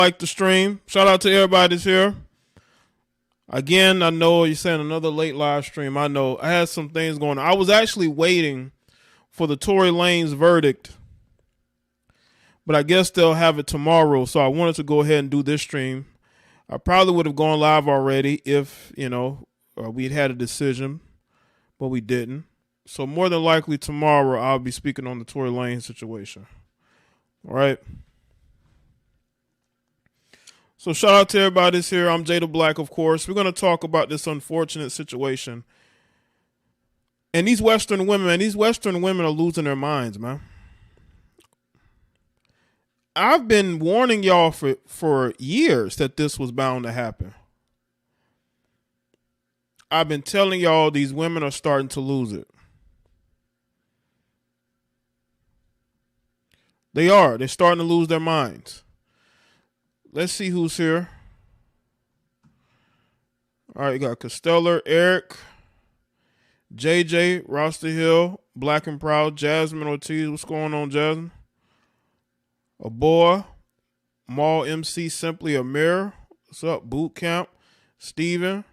Like the stream. Shout out to everybody that's here. Again, I know you're saying another late live stream. I know I had some things going on. I was actually waiting for the Tory Lanez verdict, but I guess they'll have it tomorrow. So I wanted to go ahead and do this stream. I probably would have gone live already if, we'd had a decision, but we didn't. So more than likely tomorrow I'll be speaking on the Tory Lanez situation. All right. So shout out to everybody that's here. I'm Jaye the Black, of course. We're going to talk about this unfortunate situation. And these Western women, are losing their minds, man. I've been warning y'all for years that this was bound to happen. I've been telling y'all these women are starting to lose it. They are. They're starting to lose their minds. Let's see who's here. All right, you got Costellar, Eric, JJ, Roster Hill, Black and Proud, Jasmine Ortiz. What's going on, Jasmine? A boy, Mall MC, Simply Amir. What's up, Boot Camp? Steven,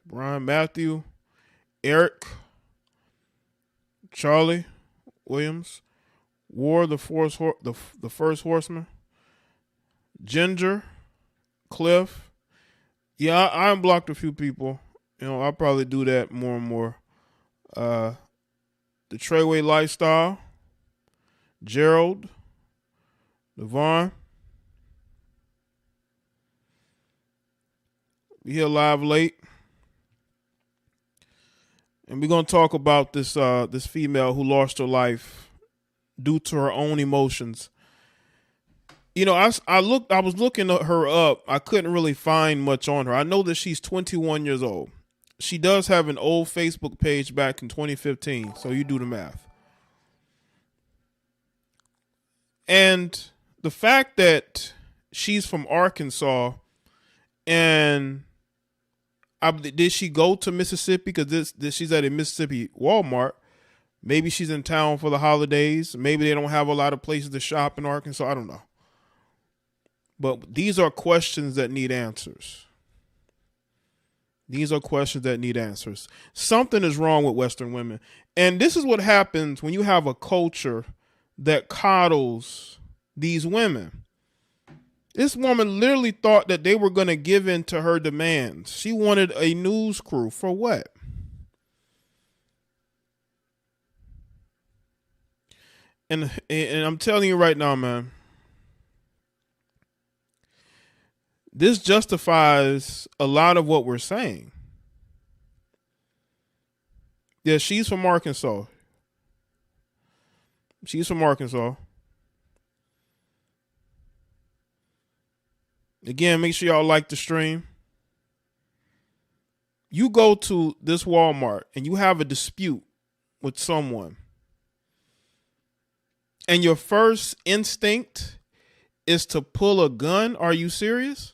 Brian Matthew, Eric, Charlie Williams, War the First Horseman, Ginger, Cliff. Yeah, I unblocked a few people. I'll probably do that more and more. The Treyway Lifestyle, Gerald, Devon. We here live late. And we're going to talk about this female who lost her life due to her own emotions. I was looking her up. I couldn't really find much on her. I know that she's 21 years old. She does have an old Facebook page back in 2015, so you do the math. And the fact that she's from Arkansas and did she go to Mississippi? Because she's at a Mississippi Walmart. Maybe she's in town for the holidays. Maybe they don't have a lot of places to shop in Arkansas. I don't know. But these are questions that need answers. These are questions that need answers. Something is wrong with Western women. And this is what happens when you have a culture that coddles these women. This woman literally thought that they were going to give in to her demands. She wanted a news crew for what? And I'm telling you right now, man, this justifies a lot of what we're saying. Yeah, she's from Arkansas. She's from Arkansas. Again, make sure y'all like the stream. You go to this Walmart and you have a dispute with someone, and your first instinct is to pull a gun. Are you serious?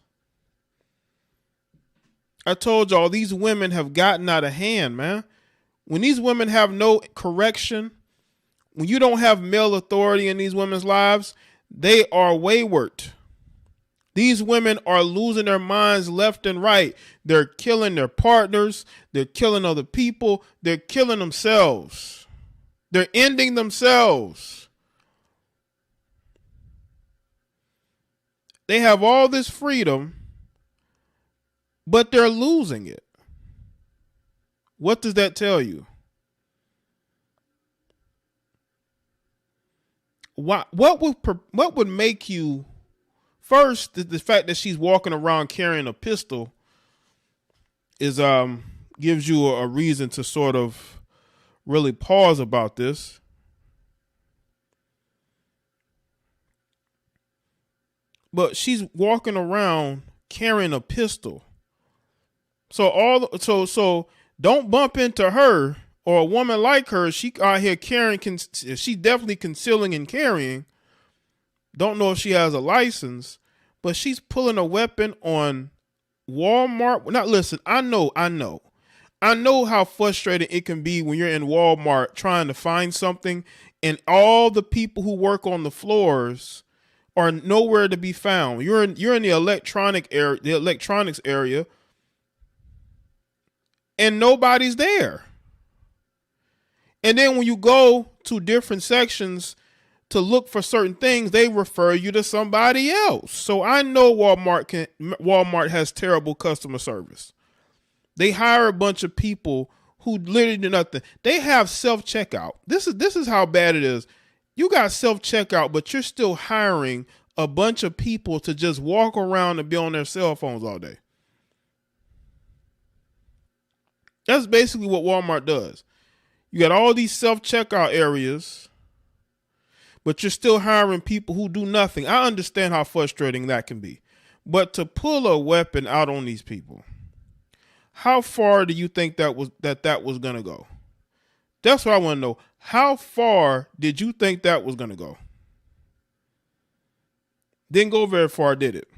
I told y'all these women have gotten out of hand, man. When these women have no correction, when you don't have male authority in these women's lives, they are wayward. These women are losing their minds left and right. They're killing their partners. They're killing other people. They're killing themselves. They're ending themselves. They have all this freedom, but they're losing it. What does that tell you? What would make you, first, the fact that she's walking around carrying a pistol is gives you a reason to sort of really pause about this. But she's walking around carrying a pistol. So don't bump into her or a woman like her. She out here carrying, she's definitely concealing and carrying. Don't know if she has a license, but she's pulling a weapon on Walmart. Now listen, I know how frustrating it can be when you're in Walmart trying to find something and all the people who work on the floors are nowhere to be found. You're in the electronics area, and nobody's there. And then when you go to different sections to look for certain things, they refer you to somebody else. So I know Walmart has terrible customer service. They hire a bunch of people who literally do nothing. They have self-checkout. This is how bad it is. You got self-checkout, but you're still hiring a bunch of people to just walk around and be on their cell phones all day. That's basically what Walmart does. You got all these self-checkout areas, but you're still hiring people who do nothing. I understand how frustrating that can be. But to pull a weapon out on these people, how far do you think that was going to go? That's what I want to know. How far did you think that was going to go? Didn't go very far, did it?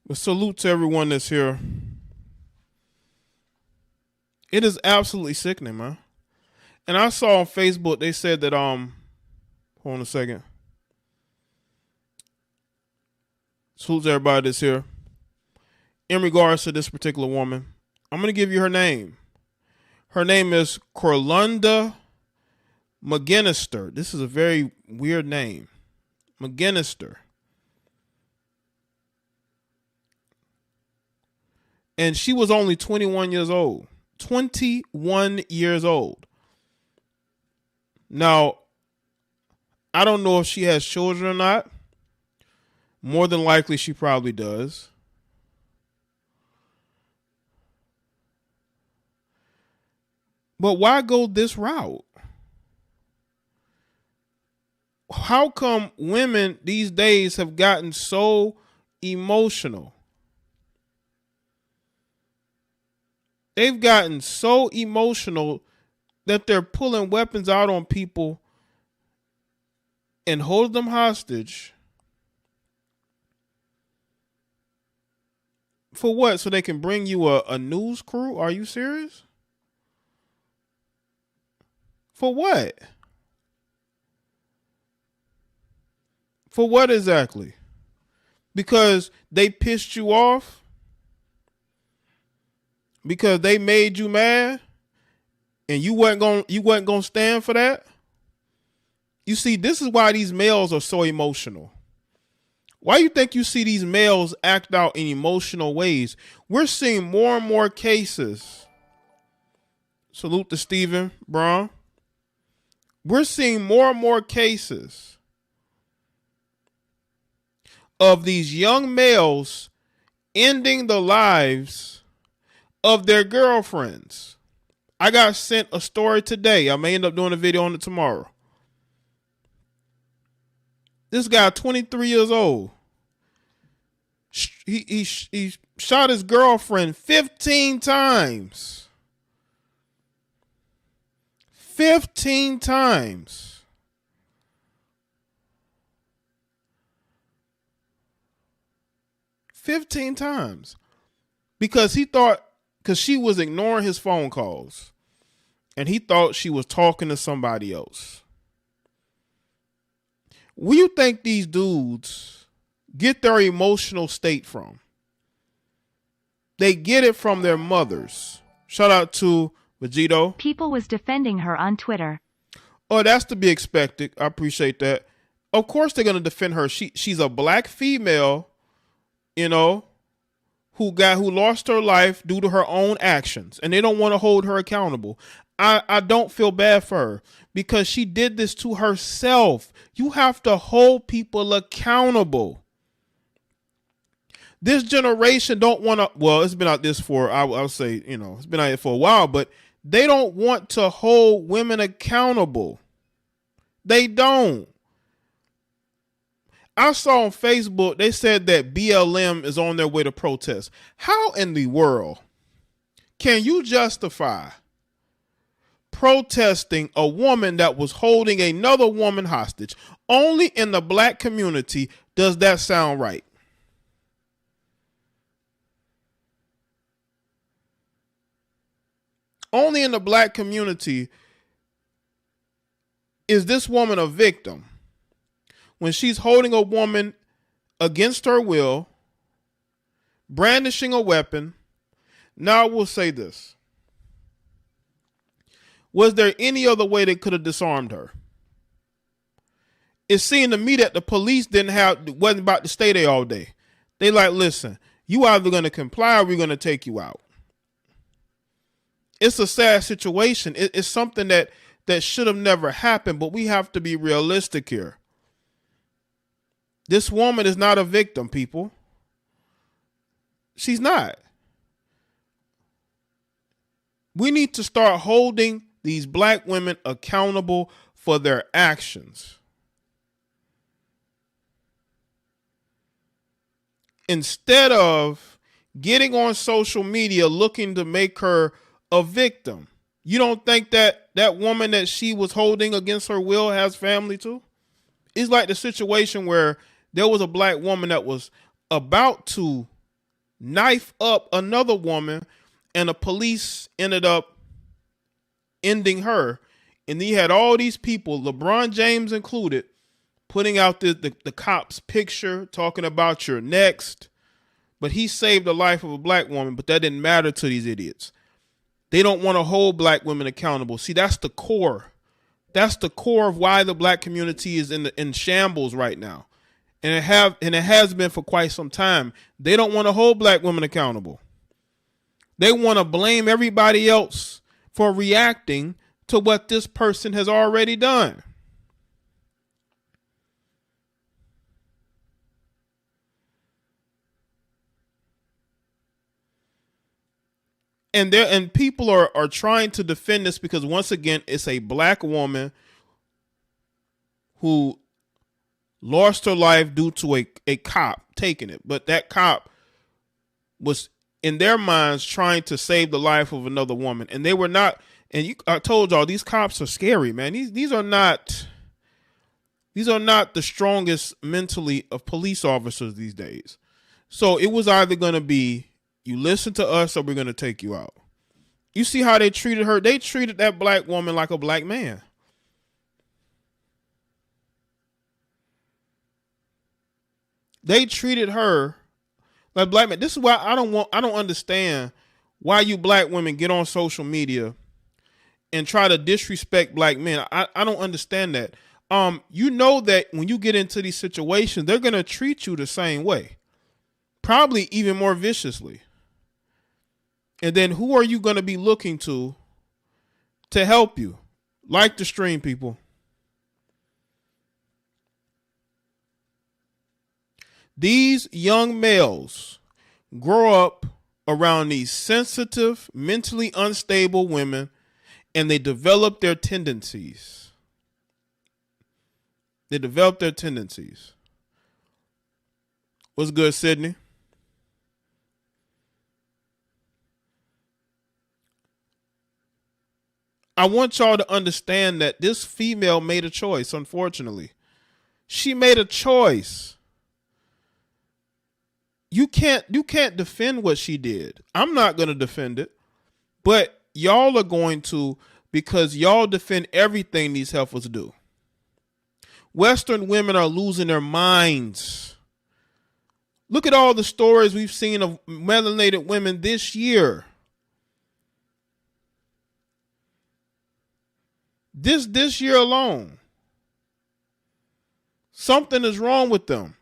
But salute to everyone that's here. It is absolutely sickening, man. And I saw on Facebook, they said that, hold on a second. Salute to everybody that's here. In regards to this particular woman, I'm going to give you her name. Her name is KlLLED McGinnister. This is a very weird name. McGinnister. And she was only 21 years old. 21 years old. Now, I don't know if she has children or not. More than likely, she probably does. But why go this route? How come women these days have gotten so emotional? They've gotten so emotional that they're pulling weapons out on people and holding them hostage. For what? So they can bring you a news crew? Are you serious? For what? For what exactly? Because they pissed you off? Because they made you mad? And you wasn't gonna stand for that? You see, this is why these males are so emotional. Why you think you see these males act out in emotional ways? We're seeing more and more cases. Salute to Stephen Braun. We're seeing more and more cases of these young males ending the lives of their girlfriends. I got sent a story today. I may end up doing a video on it tomorrow. This guy, 23 years old, he shot his girlfriend 15 times. 15 times. Because she was ignoring his phone calls. And he thought she was talking to somebody else. Where you think these dudes get their emotional state from? They get it from their mothers. Shout out to Vegito. People was defending her on Twitter. Oh, that's to be expected. I appreciate that. Of course they're going to defend her. She's a black female, you know, who lost her life due to her own actions. And they don't want to hold her accountable. I don't feel bad for her because she did this to herself. You have to hold people accountable. This generation don't want to, well, it's been out this for, I'll say, you know, it's been out here for a while, but they don't want to hold women accountable. They don't. I saw on Facebook, they said that BLM is on their way to protest. How in the world can you justify protesting a woman that was holding another woman hostage? Only in the black community does that sound right. Only in the black community Is this woman a victim? When she's holding a woman against her will, brandishing a weapon. Now I will say this. Was there any other way they could have disarmed her? It seemed to me that the police wasn't about to stay there all day. They like, listen, you either going to comply or we're going to take you out. It's a sad situation. It's something that should have never happened, but we have to be realistic here. This woman is not a victim, people. She's not. We need to start holding these black women accountable for their actions. Instead of getting on social media looking to make her a victim. You don't think that woman that she was holding against her will has family too? It's like the situation where there was a black woman that was about to knife up another woman and the police ended up ending her. And he had all these people, LeBron James included, putting out the cop's picture, talking about you're next. But he saved the life of a black woman, but that didn't matter to these idiots. They don't want to hold black women accountable. See, that's the core. That's the core of why the black community is in shambles right now. And it has been for quite some time. They don't want to hold black women accountable. They want to blame everybody else for reacting to what this person has already done. And people are trying to defend this because, once again, it's a black woman who lost her life due to a cop taking it. But that cop was, in their minds, trying to save the life of another woman. And they were not. And I told y'all, these cops are scary, man. These are not the strongest mentally of police officers these days. So it was either going to be, you listen to us or we're going to take you out. You see how they treated her? They treated that black woman like a black man. They treated her like black man. This is why I don't understand why you black women get on social media and try to disrespect black men. I don't understand that. You know that when you get into these situations, they're going to treat you the same way. Probably even more viciously. And then who are you going to be looking to help you? Like the stream, people. These young males grow up around these sensitive, mentally unstable women, and they develop their tendencies. What's good, Sydney? I want y'all to understand that this female made a choice, unfortunately. She made a choice. You can't defend what she did. I'm not going to defend it. But y'all are going to, because y'all defend everything these heifers do. Western women are losing their minds. Look at all the stories we've seen of melanated women this year. This year alone. Something is wrong with them.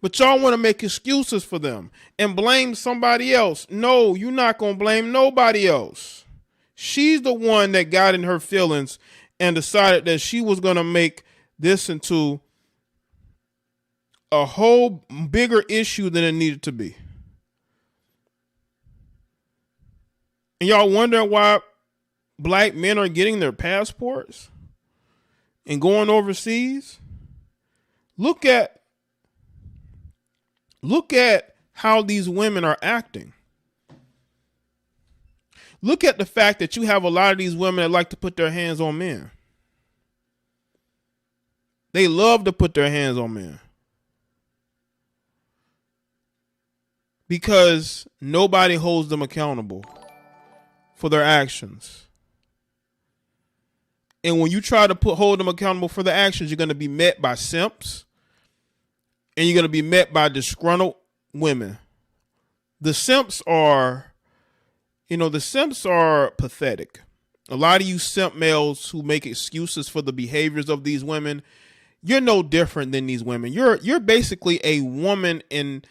But y'all want to make excuses for them and blame somebody else. No, you're not going to blame nobody else. She's the one that got in her feelings and decided that she was going to make this into a whole bigger issue than it needed to be. And y'all wondering why black men are getting their passports and going overseas? Look at how these women are acting. Look at the fact that you have a lot of these women that like to put their hands on men. They love to put their hands on men. Because nobody holds them accountable for their actions. And when you try to hold them accountable for the actions, you're going to be met by simps, and you're going to be met by disgruntled women. The simps are pathetic. A lot of you simp males who make excuses for the behaviors of these women, you're no different than these women. You're basically a woman in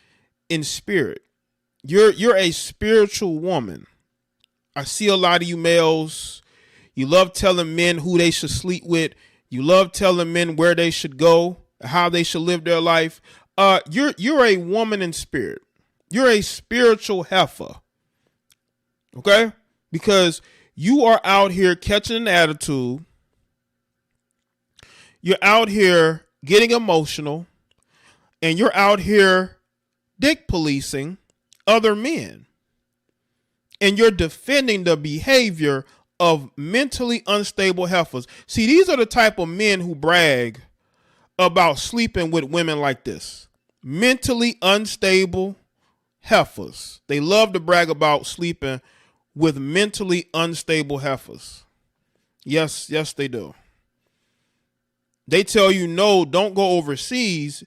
spirit. You're a spiritual woman. I see a lot of you males. You love telling men who they should sleep with. You love telling men where they should go, how they should live their life. You're a woman in spirit. You're a spiritual heifer. Okay? Because you are out here catching an attitude. You're out here getting emotional. And you're out here dick policing other men. And you're defending the behavior of mentally unstable heifers. See, these are the type of men who brag about sleeping with women like this. Mentally unstable heifers. They love to brag about sleeping with mentally unstable heifers. Yes, they do. They tell you, no, don't go overseas.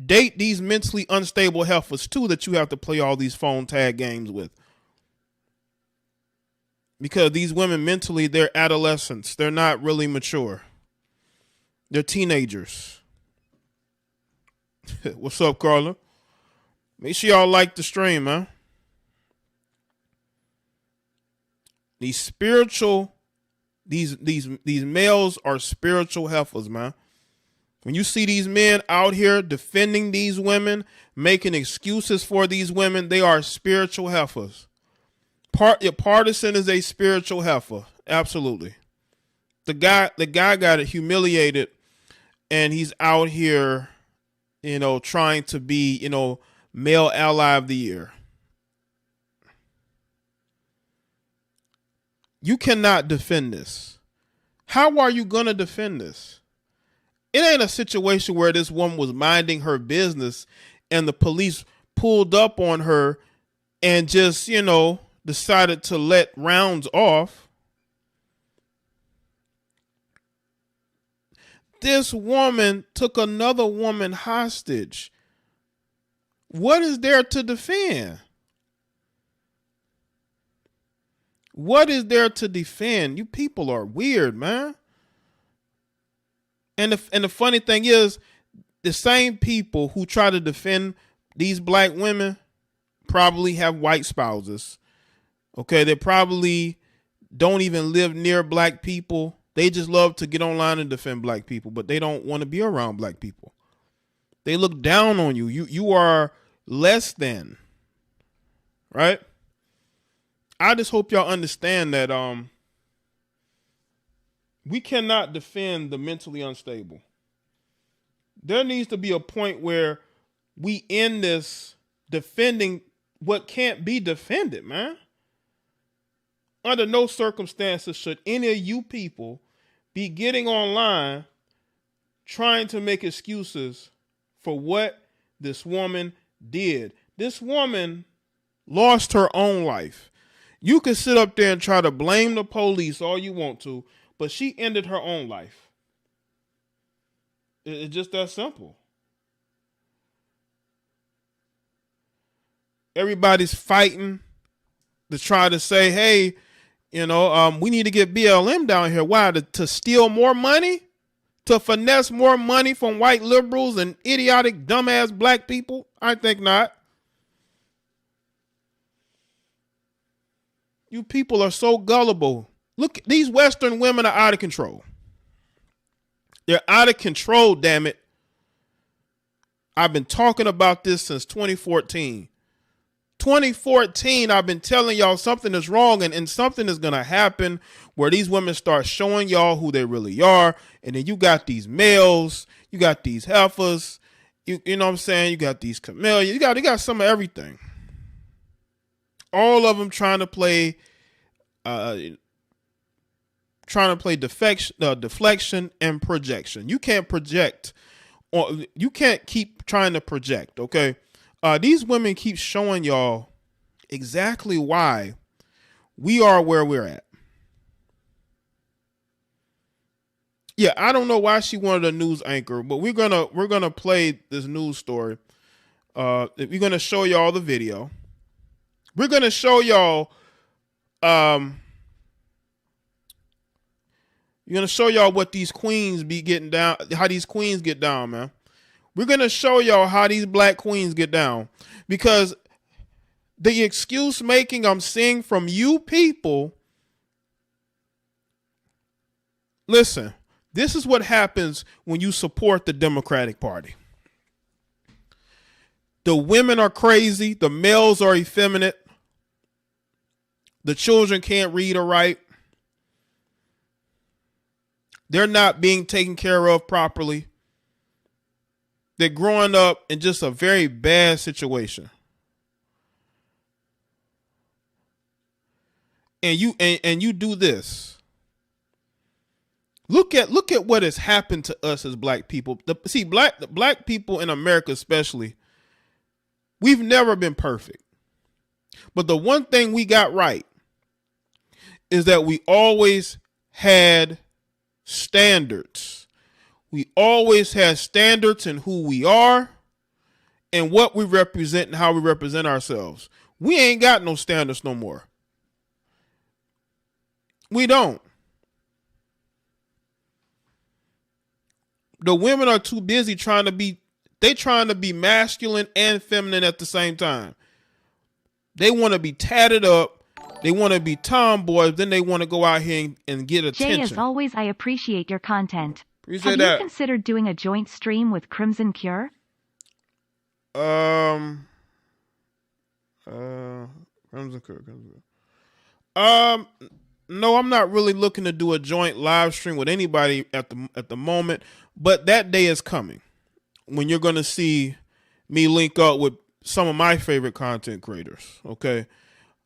Date these mentally unstable heifers too that you have to play all these phone tag games with. Because these women mentally, they're adolescents. They're not really mature. They're teenagers. What's up, Carla? Make sure y'all like the stream, man. These males are spiritual heifers, man. When you see these men out here defending these women, making excuses for these women, they are spiritual heifers. Your partisan is a spiritual heifer. Absolutely. The guy got humiliated, and he's out here, trying to be, male ally of the year. You cannot defend this. How are you going to defend this? It ain't a situation where this woman was minding her business and the police pulled up on her and just, decided to let rounds off. This woman took another woman hostage. What is there to defend? What is there to defend? You people are weird, man. And the funny thing is, the same people who try to defend these black women probably have white spouses. Okay, they probably don't even live near black people. They just love to get online and defend black people, but they don't want to be around black people. They look down on you. You are less than, right? I just hope y'all understand that we cannot defend the mentally unstable. There needs to be a point where we end this defending what can't be defended, man. Under no circumstances should any of you people be getting online trying to make excuses for what this woman did. This woman lost her own life. You can sit up there and try to blame the police all you want to, but she ended her own life. It's just that simple. Everybody's fighting to try to say, hey, we need to get BLM down here. Why? To steal more money? To finesse more money from white liberals and idiotic, dumbass black people? I think not. You people are so gullible. Look, these Western women are out of control. They're out of control, damn it. I've been talking about this since 2014. 2014, I've been telling y'all something is wrong and something is going to happen where these women start showing y'all who they really are. And then you got these males, you got these heifers, you know what I'm saying? You got these chameleons, you got some of everything. All of them trying to play deflection and projection. You can't project, or you can't keep trying to project, okay? These women keep showing y'all exactly why we are where we're at. Yeah, I don't know why she wanted a news anchor, but we're gonna play this news story. We're gonna show y'all the video. We're gonna show y'all. We're gonna show y'all what these queens be getting down. How these queens get down, man. We're gonna show y'all how these black queens get down, because the excuse making I'm seeing from you people. Listen, this is what happens when you support the Democratic Party. The women are crazy. The males are effeminate. The children can't read or write. They're not being taken care of properly. They're growing up in just a very bad situation. And you do this. Look at what has happened to us as black people. Black people in America especially, we've never been perfect. But the one thing we got right is that we always had standards. We always had standards in who we are and what we represent and how we represent ourselves. We ain't got no standards no more. We don't. The women are too busy trying to be masculine and feminine at the same time. They want to be tatted up. They want to be tomboys. Then they want to go out here and get attention. Jay, as always, I appreciate your content. Appreciate Have that. you considered doing a joint stream with Crimson Cure? Crimson Cure. No, I'm not really looking to do a joint live stream with anybody at the moment, but that day is coming when you're going to see me link up with some of my favorite content creators. Okay.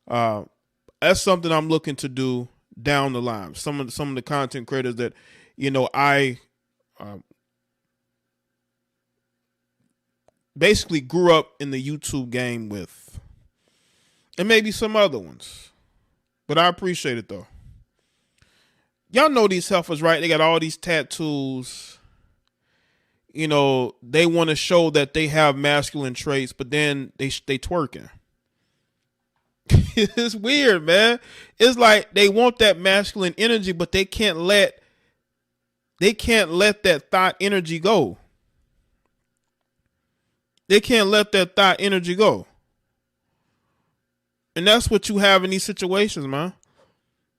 That's something I'm looking to do down the line. Some of the content creators that, I basically grew up in the YouTube game with, and maybe some other ones, but I appreciate it though. Y'all know these heifers, right? They got all these tattoos. They want to show that they have masculine traits, but then they twerking. It's weird, man. It's like they want that masculine energy, but they can't let that thought energy go. They can't let that thought energy go. And that's what you have in these situations, man.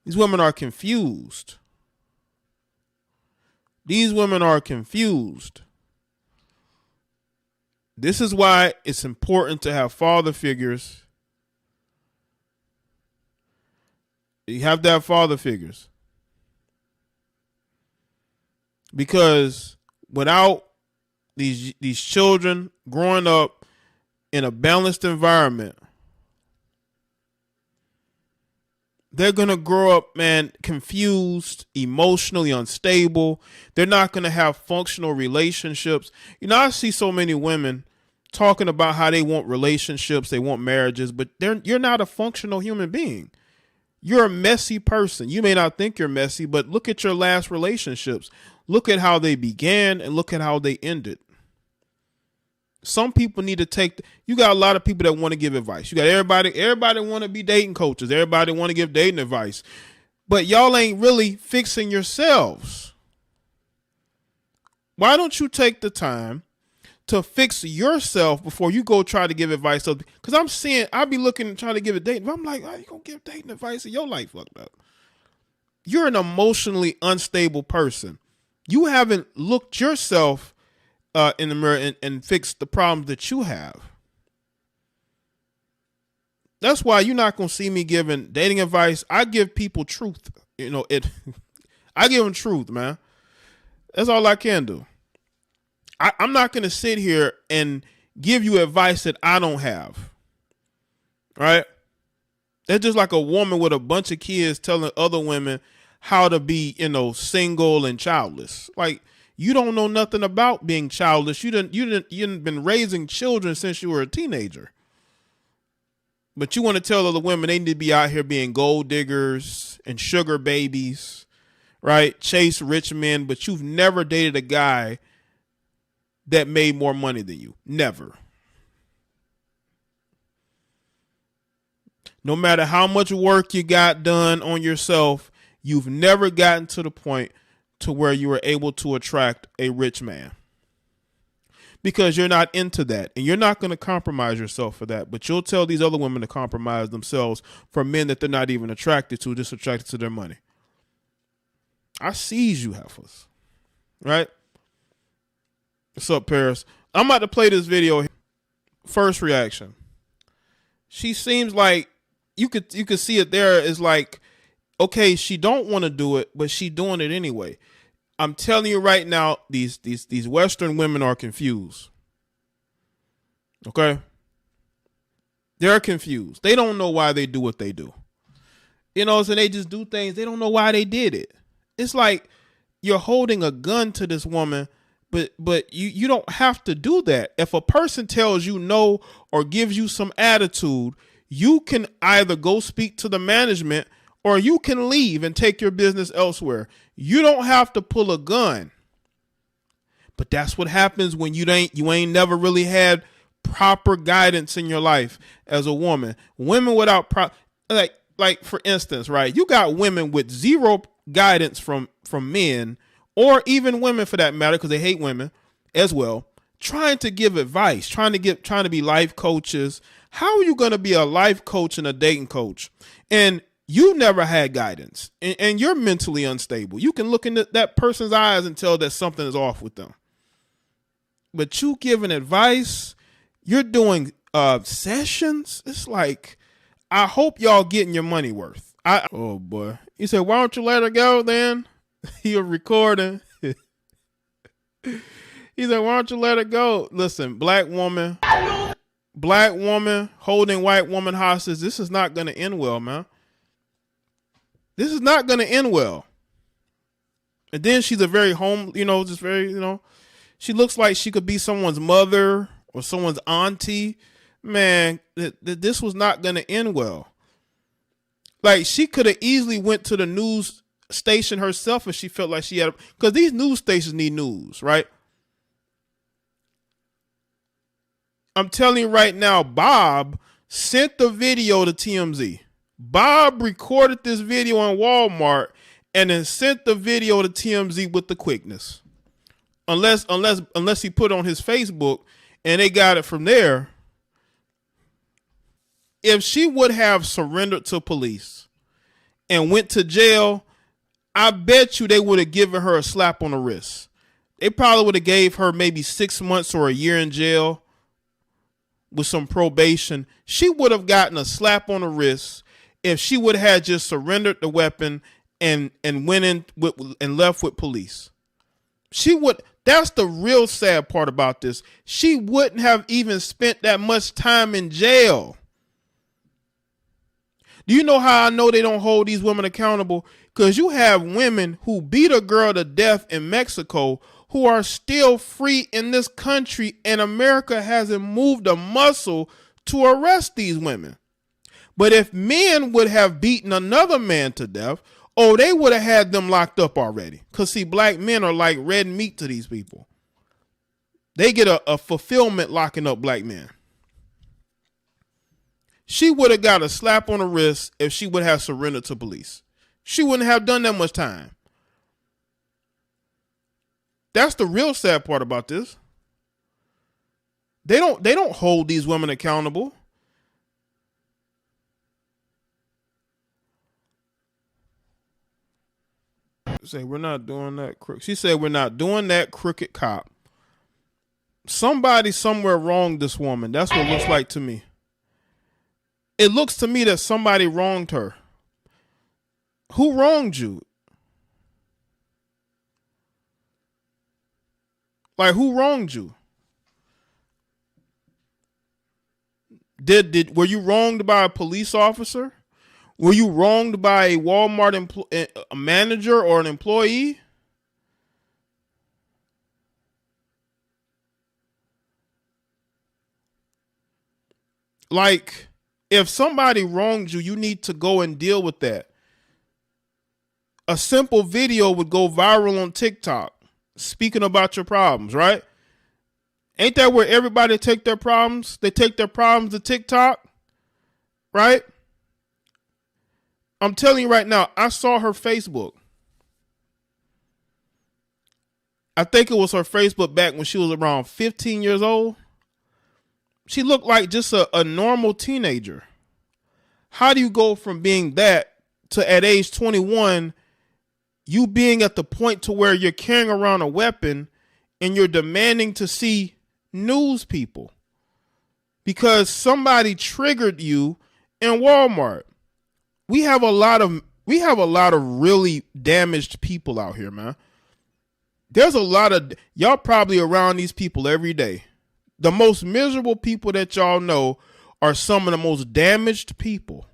These women are confused. These women are confused. This is why it's important to have father figures. You have to have father figures. Because without these children growing up in a balanced environment, they're going to grow up, man, confused, emotionally unstable. They're not going to have functional relationships. I see so many women talking about how they want relationships, they want marriages, but you're not a functional human being. You're a messy person. You may not think you're messy, but look at your last relationships. Look at how they began and look at how they ended. Some people need to you got a lot of people that want to give advice. You got everybody want to be dating coaches. Everybody want to give dating advice. But y'all ain't really fixing yourselves. Why don't you take the time to fix yourself before you go try to give advice? Because I'll be looking and trying to give a dating. I'm like, how you going to give dating advice and your life fucked up? You're an emotionally unstable person. You haven't looked yourself in the mirror and fix the problems that you have. That's why you're not going to see me giving dating advice. I give people truth. I give them truth, man. That's all I can do. I'm not going to sit here and give you advice that I don't have. Right? It's just like a woman with a bunch of kids telling other women how to be, single and childless. Like, you don't know nothing about being childless. You didn't been raising children since you were a teenager. But you want to tell other women they need to be out here being gold diggers and sugar babies, right? Chase rich men, but you've never dated a guy that made more money than you. Never. No matter how much work you got done on yourself, you've never gotten to the point to where you were able to attract a rich man. Because you're not into that, and you're not going to compromise yourself for that. But you'll tell these other women to compromise themselves for men that they're not even attracted to, just attracted to their money. I seize you, heifers. Right? What's up, Paris? I'm about to play this video. First reaction. She seems like you could see it there is like, okay, she don't want to do it, but she doing it anyway. I'm telling you right now, these Western women are confused. Okay? They're confused. They don't know why they do what they do. You know, so they just do things. They don't know why they did it. It's like you're holding a gun to this woman, but you don't have to do that. If a person tells you no or gives you some attitude, you can either go speak to the management or you can leave and take your business elsewhere. You don't have to pull a gun. But that's what happens when you ain't never really had proper guidance in your life as a woman. Women without like for instance, right? You got women with zero guidance from men, or even women for that matter, because they hate women as well, trying to give advice, trying to be life coaches. How are you going to be a life coach and a dating coach? And you never had guidance, and you're mentally unstable. You can look into that person's eyes and tell that something is off with them. But you giving advice, you're doing sessions. It's like, I hope y'all getting your money worth. Oh boy. You said, why don't you let her go then? You're recording. He said, why don't you let her go? Listen, black woman holding white woman hostage. This is not going to end well, man. This is not going to end well. And then she's a very she looks like she could be someone's mother or someone's auntie. Man, this was not going to end well. Like, she could have easily went to the news station herself if she felt like she had, because these news stations need news, right? I'm telling you right now, Bob sent the video to TMZ. Bob recorded this video in Walmart and then sent the video to TMZ with the quickness. Unless he put it on his Facebook and they got it from there. If she would have surrendered to police and went to jail, I bet you they would have given her a slap on the wrist. They probably would have gave her maybe 6 months or a year in jail with some probation. She would have gotten a slap on the wrist if she would have just surrendered the weapon and went in and left with police. She would. That's the real sad part about this. She wouldn't have even spent that much time in jail. Do you know how I know they don't hold these women accountable? Because you have women who beat a girl to death in Mexico who are still free in this country, and America hasn't moved a muscle to arrest these women. But if men would have beaten another man to death, they would have had them locked up already. Because, see, black men are like red meat to these people. They get a fulfillment locking up black men. She would have got a slap on the wrist if she would have surrendered to police. She wouldn't have done that much time. That's the real sad part about this. They don't hold these women accountable. Say we're not doing that. She said we're not doing that, crooked cop. Somebody somewhere wronged this woman. That's what it looks like to me. It looks to me that somebody wronged her. Who wronged you? Like, who wronged you? Were you wronged by a police officer? Were you wronged by a Walmart a manager or an employee? Like, if somebody wronged you, you need to go and deal with that. a simple video would go viral on TikTok speaking about your problems, right? Ain't that where everybody take their problems? They take their problems to TikTok, right? I'm telling you right now, I saw her Facebook. I think it was her Facebook back when she was around 15 years old. She looked like just a normal teenager. How do you go from being that to at age 21, you being at the point to where you're carrying around a weapon and you're demanding to see news people because somebody triggered you in Walmart? We have a lot of really damaged people out here, man. There's a lot of y'all probably around these people every day. The most miserable people that y'all know are some of the most damaged people.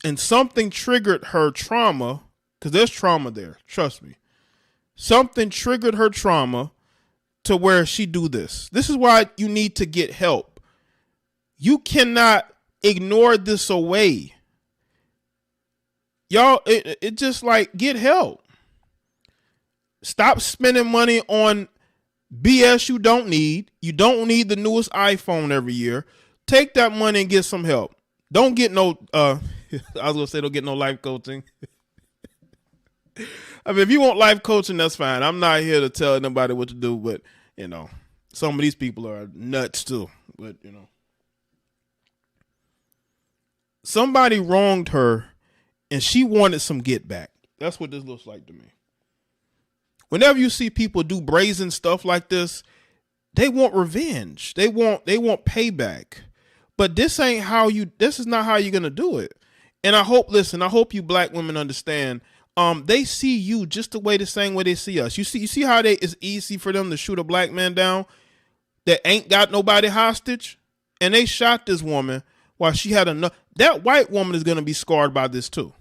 And something triggered her trauma, because there's trauma there, trust me. Something triggered her trauma to where she do this. This is why you need to get help. You cannot ignore this away. Y'all, it just like, get help. Stop spending money on BS you don't need. You don't need the newest iPhone every year. Take that money and get some help. Don't get no, I was going to say don't get no life coaching. I mean, if you want life coaching, that's fine. I'm not here to tell anybody what to do, but, you know, some of these people are nuts too. But, you know, somebody wronged her and she wanted some get back. That's what this looks like to me. Whenever you see people do brazen stuff like this, they want revenge. They want payback. But this is not how you're going to do it. And I hope you black women understand. They see you just the same way they see us. You see how it's easy for them to shoot a black man down that ain't got nobody hostage? And they shot this woman while she had enough. That white woman is going to be scarred by this too.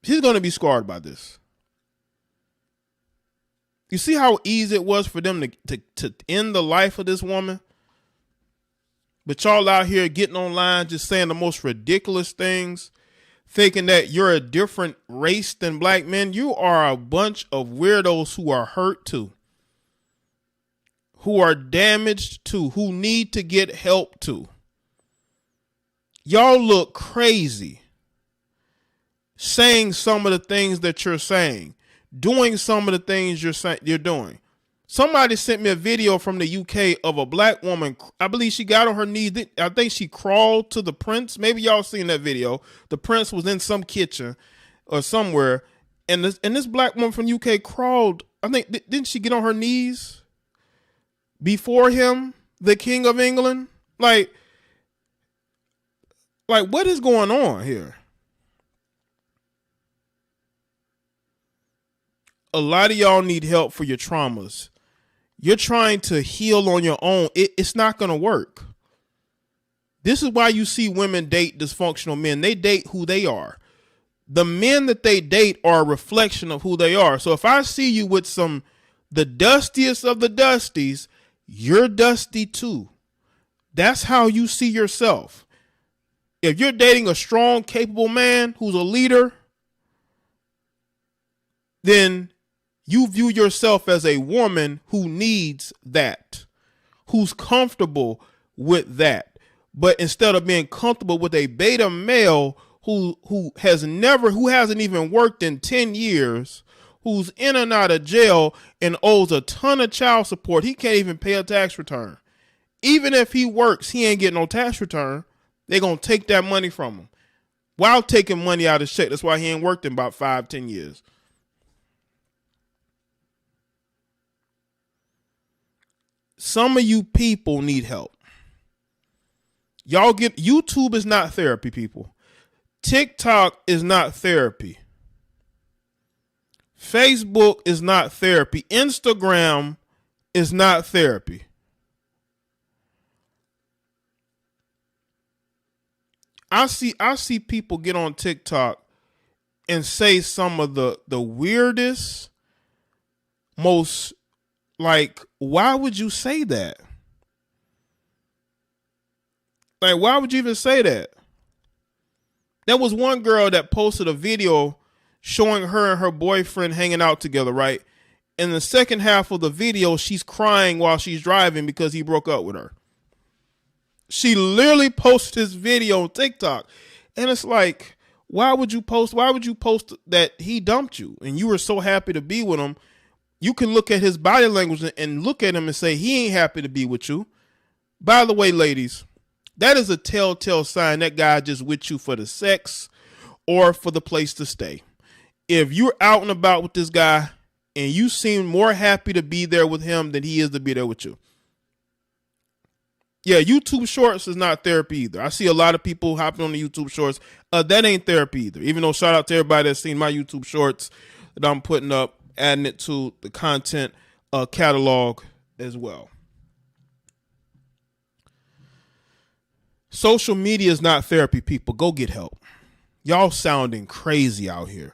She's going to be scarred by this. You see how easy it was for them to end the life of this woman? But y'all out here getting online just saying the most ridiculous things, thinking that you're a different race than black men. You are a bunch of weirdos who are hurt too, who are damaged too, who need to get help too. Y'all look crazy saying some of the things that you're saying, doing some of the things you're doing. Somebody sent me a video from the UK of a black woman. I believe she got on her knees. I think she crawled to the prince. Maybe y'all seen that video. The prince was in some kitchen or somewhere. And this black woman from UK crawled. I think, didn't she get on her knees before him, the King of England? Like what is going on here? A lot of y'all need help for your traumas. You're trying to heal on your own. It's not going to work. This is why you see women date dysfunctional men. They date who they are. The men that they date are a reflection of who they are. So if I see you with the dustiest of the dusties, you're dusty too. That's how you see yourself. If you're dating a strong, capable man who's a leader, then you view yourself as a woman who needs that, who's comfortable with that. But instead of being comfortable with a beta male who hasn't even worked in 10 years, who's in and out of jail and owes a ton of child support, he can't even pay a tax return. Even if he works, he ain't getting no tax return. They're going to take that money from him while taking money out of check. That's why he ain't worked in about 5-10 years. Some of you people need help. YouTube is not therapy, people. TikTok is not therapy. Facebook is not therapy. Instagram is not therapy. I see people get on TikTok and say some of the weirdest, most, like, why would you say that? Like, why would you even say that? There was one girl that posted a video showing her and her boyfriend hanging out together, right? In the second half of the video, she's crying while she's driving because he broke up with her. She literally posted this video on TikTok. And it's like, why would you post that he dumped you and you were so happy to be with him? You can look at his body language and look at him and say he ain't happy to be with you. By the way, ladies, that is a telltale sign that guy just with you for the sex or for the place to stay. If you're out and about with this guy and you seem more happy to be there with him than he is to be there with you. Yeah, YouTube Shorts is not therapy either. I see a lot of people hopping on the YouTube Shorts. That ain't therapy either. Even though shout out to everybody that's seen my YouTube Shorts that I'm putting up, adding it to the content catalog as well. Social media is not therapy, people. Go get help. Y'all sounding crazy out here.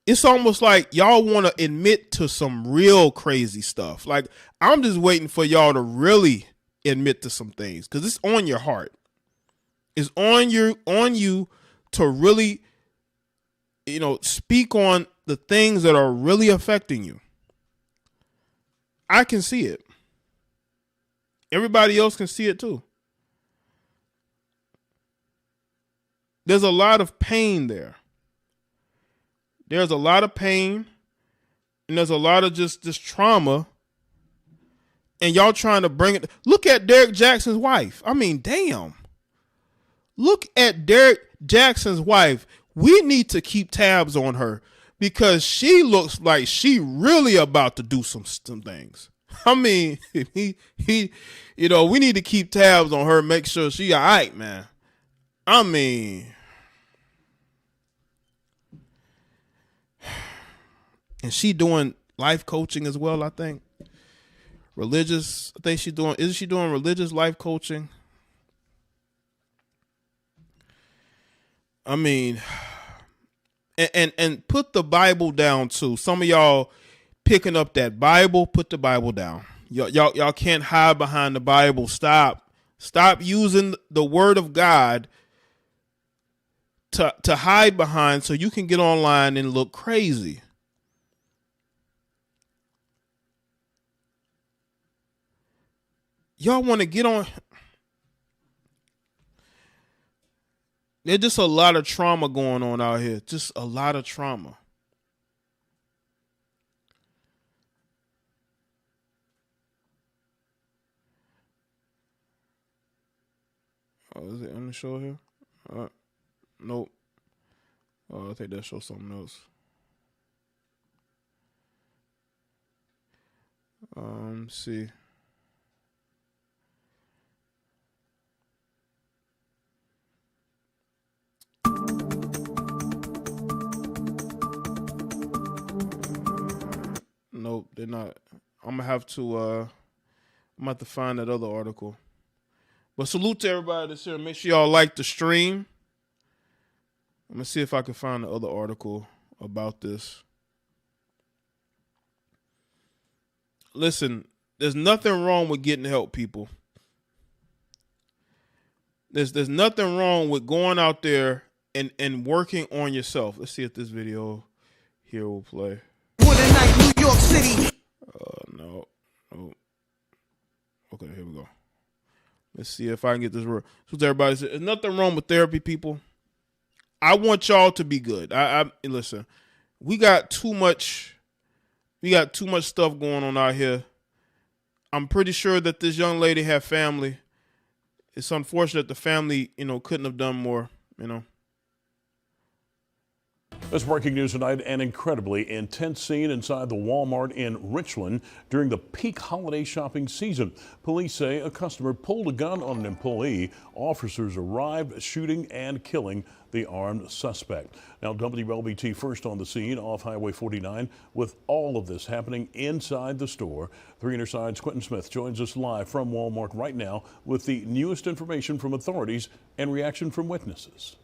It's almost like y'all want to admit to some real crazy stuff. Like, I'm just waiting for y'all to really admit to some things because it's on your heart. It's on you to really, speak on the things that are really affecting you. I can see it. Everybody else can see it too. There's a lot of pain there. There's a lot of pain and there's a lot of just trauma. And y'all trying to bring it. Look at Derek Jackson's wife. I mean, damn. Look at Derek Jackson's wife. We need to keep tabs on her because she looks like she really about to do some things. I mean, we need to keep tabs on her, make sure she all right, man. I mean, and she doing life coaching as well, I think. Religious, I think isn't she doing religious life coaching? I mean, and put the Bible down too. Some of y'all picking up that Bible, put the Bible down. Y'all can't hide behind the Bible. Stop using the word of God to hide behind so you can get online and look crazy. Y'all want to get on. There's just a lot of trauma going on out here. Just a lot of trauma. Oh, is it on the show here? Nope. I think that shows something else. Let's see. Nope, they're not. I'm gonna have to find that other article. But salute to everybody that's here. Make sure y'all like the stream. I'm gonna see if I can find the other article about this. Listen, there's nothing wrong with getting help, people. There's nothing wrong with going out there and working on yourself. Let's see if this video here will play. What a night, New York City. No. Okay, here we go. Let's see if I can get this word. So everybody says, there's nothing wrong with therapy, people. I want y'all to be good. I listen. We got too much stuff going on out here. I'm pretty sure that this young lady had family. It's unfortunate the family, couldn't have done more, This breaking news tonight, an incredibly intense scene inside the Walmart in Richland during the peak holiday shopping season. Police say a customer pulled a gun on an employee. Officers arrived, shooting and killing the armed suspect. Now, WLBT first on the scene off Highway 49 with all of this happening inside the store. 3 Inner Side's Quentin Smith joins us live from Walmart right now with the newest information from authorities and reaction from witnesses.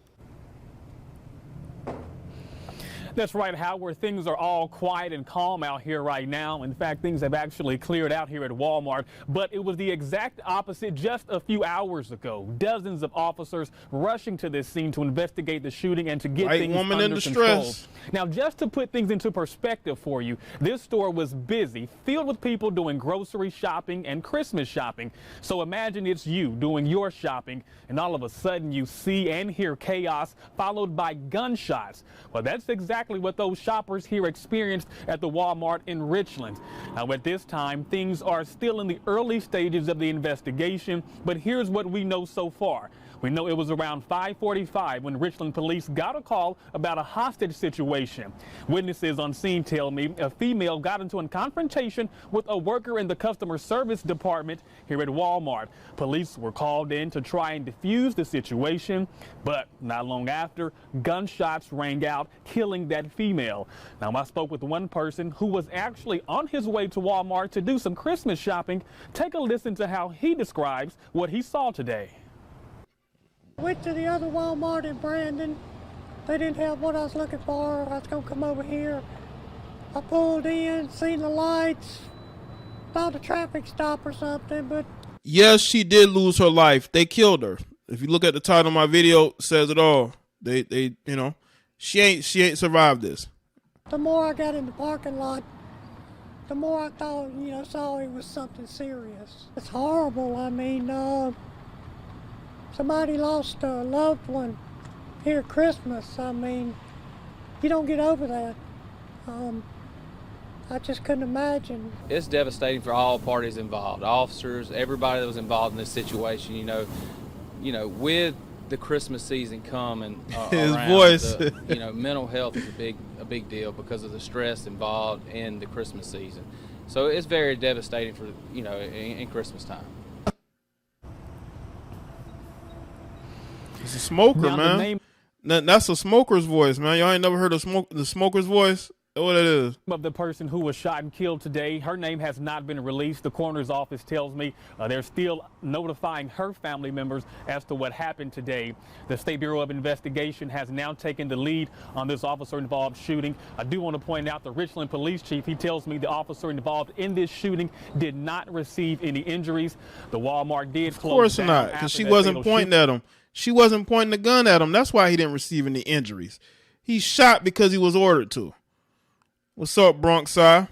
That's right, Howard. Things are all quiet and calm out here right now. In fact, things have actually cleared out here at Walmart. But it was the exact opposite just a few hours ago. Dozens of officers rushing to this scene to investigate the shooting and to get things under control. Now, just to put things into perspective for you, this store was busy, filled with people doing grocery shopping and Christmas shopping. So imagine it's you doing your shopping, and all of a sudden you see and hear chaos followed by gunshots. Well, that's exactly what those shoppers here experienced at the Walmart in Richland. Now, at this time, things are still in the early stages of the investigation, but here's what we know so far. We know it was around 5:45 when Richland police got a call about a hostage situation. Witnesses on scene tell me a female got into a confrontation with a worker in the customer service department here at Walmart. Police were called in to try and defuse the situation, but not long after, gunshots rang out, killing that female. Now, I spoke with one person who was actually on his way to Walmart to do some Christmas shopping. Take a listen to how he describes what he saw today. Went to the other Walmart in Brandon. They didn't have what I was looking for. I was gonna come over here. I pulled in, seen the lights, thought a traffic stop or something, but yes, she did lose her life. They killed her. If you look at the title of my video, it says it all. They you know, she ain't survived this. The more I got in the parking lot, the more I thought, saw it was something serious. It's horrible. I mean, somebody lost a loved one here at Christmas. I mean, you don't get over that. I just couldn't imagine. It's devastating for all parties involved, officers, everybody that was involved in this situation. With the Christmas season coming, his around, voice. Mental health is a big deal because of the stress involved in the Christmas season. So it's very devastating for in Christmas time. It's a smoker, man. That's a smoker's voice, man. Y'all ain't never heard of the smoker's voice? That's what it is. Of the person who was shot and killed today, her name has not been released. The coroner's office tells me they're still notifying her family members as to what happened today. The State Bureau of Investigation has now taken the lead on this officer-involved shooting. I do want to point out the Richland police chief, he tells me the officer involved in this shooting did not receive any injuries. The Walmart did close down. Of course not, because she wasn't pointing at him. She wasn't pointing the gun at him. That's why he didn't receive any injuries. He shot because he was ordered to. What's up, Bronx side?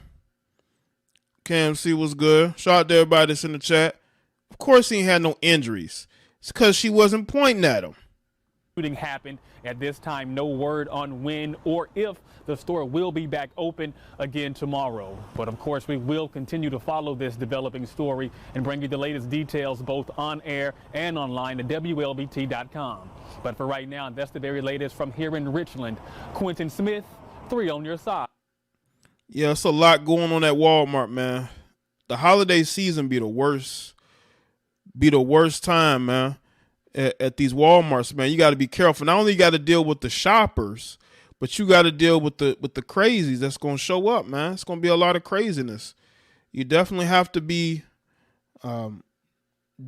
KMC was good. Shout out to everybody that's in the chat. Of course he ain't had no injuries. It's because she wasn't pointing at him. Shooting happened. At this time, no word on when or if the store will be back open again tomorrow. But of course, we will continue to follow this developing story and bring you the latest details both on air and online at WLBT.com. But for right now, that's the very latest from here in Richland. Quentin Smith, 3 on your side. Yeah, it's a lot going on at Walmart, man. The holiday season be the worst time, man. At these Walmarts, man, you got to be careful. Not only you got to deal with the shoppers, but you got to deal with the crazies that's going to show up, man. It's going to be a lot of craziness. You definitely have to be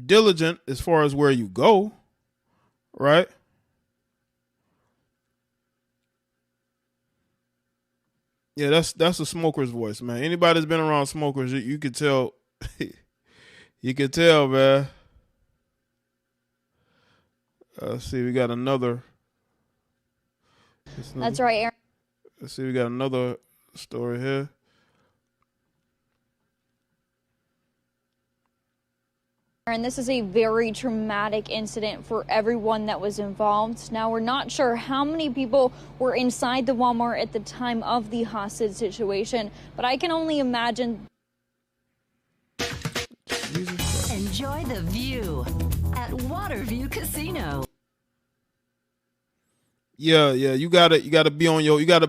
diligent as far as where you go, right? Yeah, that's a smoker's voice, man. Anybody that's been around smokers, you could tell. You could tell, man. Let's see, we got another. That's right, Aaron. Let's see, we got another story here. And this is a very traumatic incident for everyone that was involved. Now, we're not sure how many people were inside the Walmart at the time of the hostage situation, but I can only imagine. Enjoy the view at Waterview Casino. Yeah, you gotta be on you gotta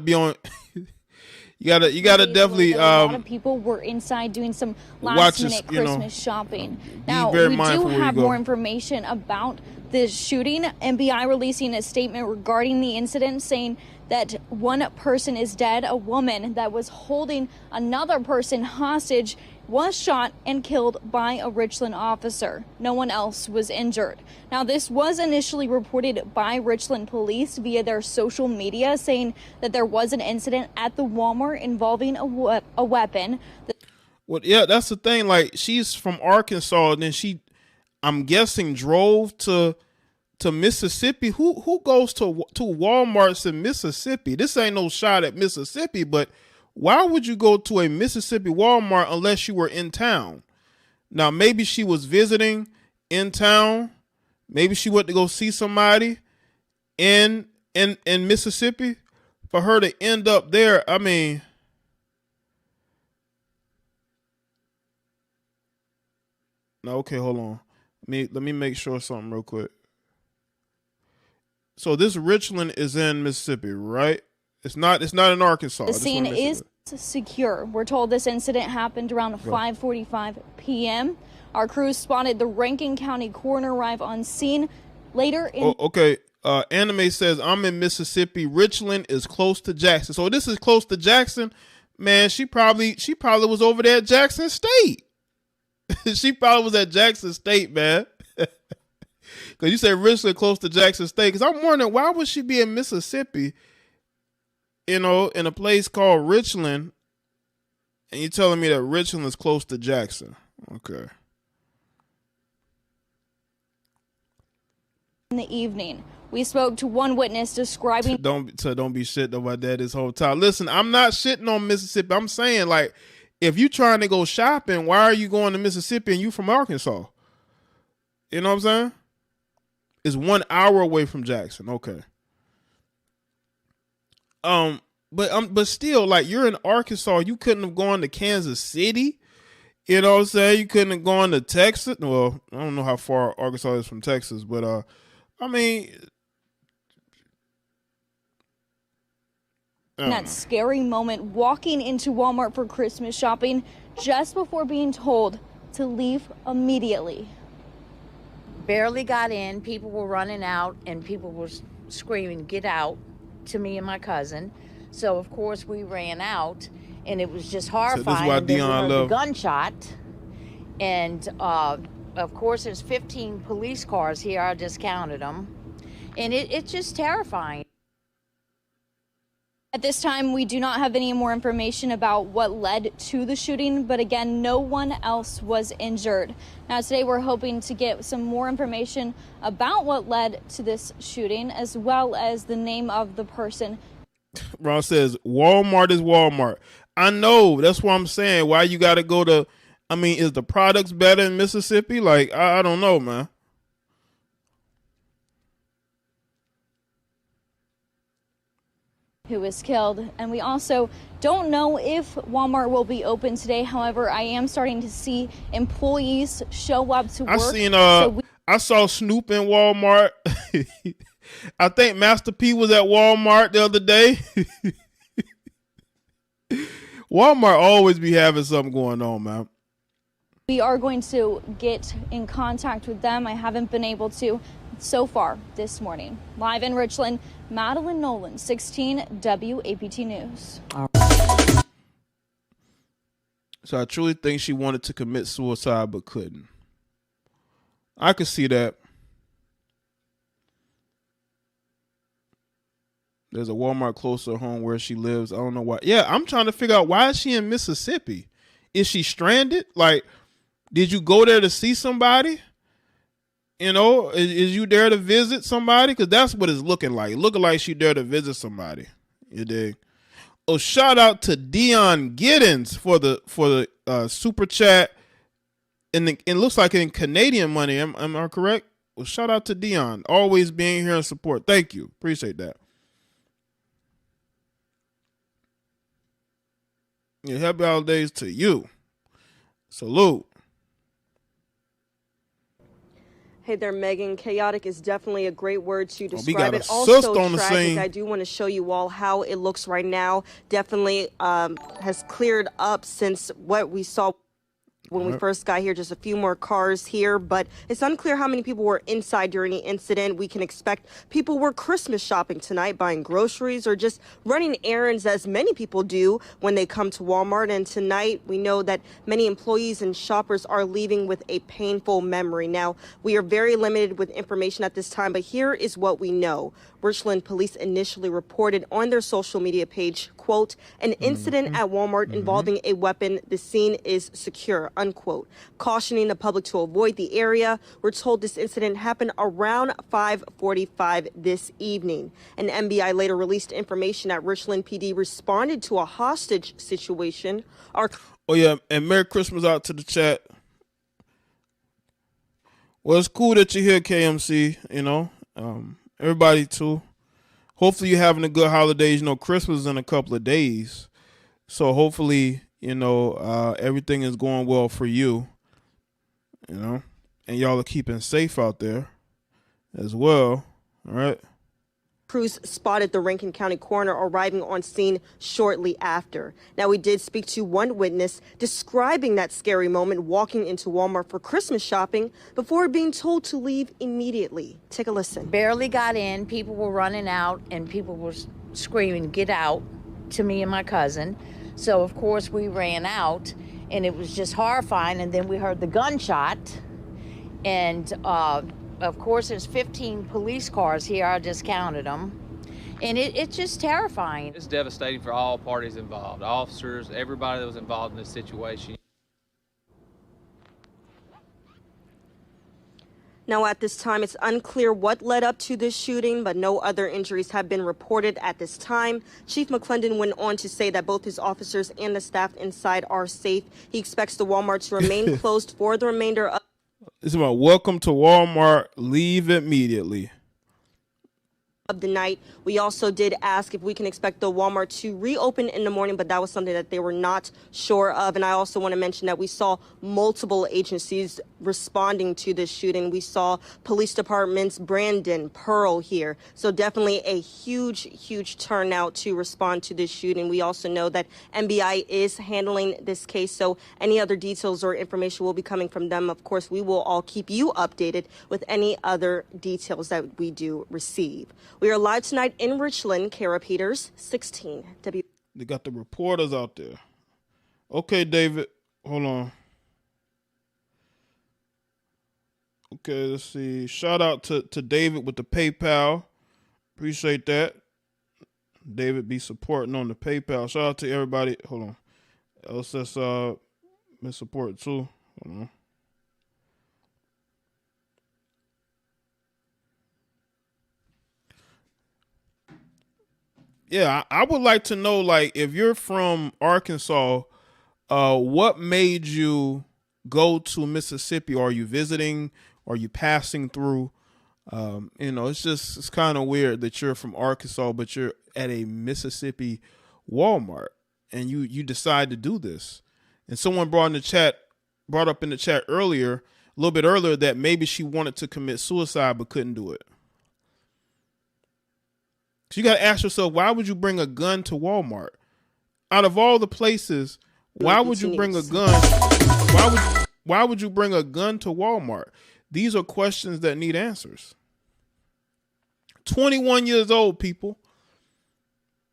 definitely. A lot of people were inside doing some last-minute Christmas shopping. Now, we do have more information about this shooting. NBI releasing a statement regarding the incident, saying that one person is dead. A woman that was holding another person hostage was shot and killed by a Richland officer. No one else was injured. Now, this was initially reported by Richland police via their social media, saying that there was an incident at the Walmart involving a weapon. Well, yeah, that's the thing. Like, she's from Arkansas, and then she, I'm guessing, drove to Mississippi. Who goes to Walmarts in Mississippi? This ain't no shot at Mississippi, but why would you go to a Mississippi Walmart unless you were in town? Now, maybe she was visiting in town. Maybe she went to go see somebody in Mississippi. For her to end up there, I mean, no, okay, hold on. Let me make sure something real quick. So this Richland is in Mississippi, right? It's not in Arkansas. The scene is secure. We're told this incident happened around 5:45 p.m. Our crew spotted the Rankin County coroner arrive on scene later in... okay. Anime says, I'm in Mississippi. Richland is close to Jackson. So this is close to Jackson. Man, she probably was over there at Jackson State. She probably was at Jackson State, man. Because you said Richland close to Jackson State. Because I'm wondering, why would she be in Mississippi, in a place called Richland, and you're telling me that Richland is close to Jackson? Okay. In the evening, we spoke to one witness describing... Don't be shitting about that this whole time. Listen, I'm not shitting on Mississippi. I'm saying, like, if you trying to go shopping, why are you going to Mississippi and you from Arkansas? You know what I'm saying? It's 1 hour away from Jackson. Okay. But still, like, you're in Arkansas. You couldn't have gone to Kansas City. You know what I'm saying? You couldn't have gone to Texas. Well, I don't know how far Arkansas is from Texas, but I mean, that scary moment walking into Walmart for Christmas shopping just before being told to leave immediately. Barely got in, people were running out and people were screaming, "Get out," to me and my cousin. So of course we ran out, and it was just horrifying. So this is why Dion loved the gunshot, and of course there's 15 police cars here. I just counted them, and it's just terrifying. At this time, we do not have any more information about what led to the shooting, but again, no one else was injured. Now, today we're hoping to get some more information about what led to this shooting, as well as the name of the person. Ron says, Walmart is Walmart. I know. That's what I'm saying. Why you got to go to, I mean, is the products better in Mississippi? Like, I don't know, man. Who was killed, and we also don't know if Walmart will be open today. However, I am starting to see employees show up to work. I saw Snoop in Walmart. I think Master P was at Walmart the other day. Walmart always be having something going on, man. We are going to get in contact with them. I haven't been able to so far this morning. Live in Richland, Madeline Nolan, 16 WAPT News. So I truly think she wanted to commit suicide but couldn't. I could see that. There's a Walmart close to home where she lives. I don't know why. Yeah, I'm trying to figure out, why is she in Mississippi? Is she stranded? Like, did you go there to see somebody? You know, is you there to visit somebody? Because that's what it's looking like. Looking like she there to visit somebody. You dig? Oh, shout out to Dion Giddens for the super chat. And it looks like in Canadian money. Am I correct? Well, shout out to Dion. Always being here and support. Thank you. Appreciate that. Yeah, happy holidays to you. Salute. Hey there, Megan. Chaotic is definitely a great word to describe we got it. A Also on the tragic. scene. I do want to show you all how it looks right now. Definitely has cleared up since what we saw. when we first got here, just a few more cars here, but it's unclear how many people were inside during the incident. We can expect people were Christmas shopping tonight, buying groceries or just running errands, as many people do when they come to Walmart. And tonight, we know that many employees and shoppers are leaving with a painful memory. Now, we are very limited with information at this time, but here is what we know. Richland police initially reported on their social media page, quote, an incident at Walmart involving a weapon. The scene is secure, unquote, cautioning the public to avoid the area. We're told this incident happened around 5:45 this evening. An MBI later released information that Richland PD responded to a hostage situation. Oh, yeah, and Merry Christmas out to the chat. Well, it's cool that you're here, KMC, you know. Everybody, too. Hopefully you're having a good holidays. You know, Christmas is in a couple of days. So hopefully, you know, everything is going well for you, you know. And y'all are keeping safe out there as well, all right? Crews spotted the Rankin County coroner arriving on scene shortly after. Now, we did speak to one witness describing that scary moment walking into Walmart for Christmas shopping before being told to leave immediately. Take a listen. Barely got in. People were running out and people were screaming, get out, to me and my cousin. So, of course, we ran out and it was just horrifying. And then we heard the gunshot. And, of course, there's 15 police cars here. I just counted them. And it's just terrifying. It's devastating for all parties involved, officers, everybody that was involved in this situation. Now, at this time, it's unclear what led up to this shooting, but no other injuries have been reported at this time. Chief McClendon went on to say that both his officers and the staff inside are safe. He expects the Walmart to remain closed for the remainder of It's about welcome to Walmart, leave immediately. Of the night. We also did ask if we can expect the Walmart to reopen in the morning, but that was something that they were not sure of. And I also want to mention that we saw multiple agencies responding to this shooting. We saw police departments, Brandon, Pearl here. So definitely a huge turnout to respond to this shooting. We also know that MBI is handling this case. So any other details or information will be coming from them. Of course, we will all keep you updated with any other details that we do receive. We are live tonight in Richland. Kara Peters, 16. They got the reporters out there. Okay, David, hold on. Okay, let's see. Shout out to David with the PayPal. Appreciate that. David be supporting on the PayPal. Shout out to everybody. Hold on. LSS been supporting too. Hold on. Yeah, I would like to know, like, if you're from Arkansas, what made you go to Mississippi? Are you visiting? Are you passing through? You know, it's kind of weird that you're from Arkansas, but you're at a Mississippi Walmart and you decide to do this. And someone brought up in the chat earlier, a little bit earlier, that maybe she wanted to commit suicide but couldn't do it. So you got to ask yourself, why would you bring a gun to Walmart? Out of all the places, why would you bring a gun? Why would you bring a gun to Walmart? These are questions that need answers. 21 years old, people.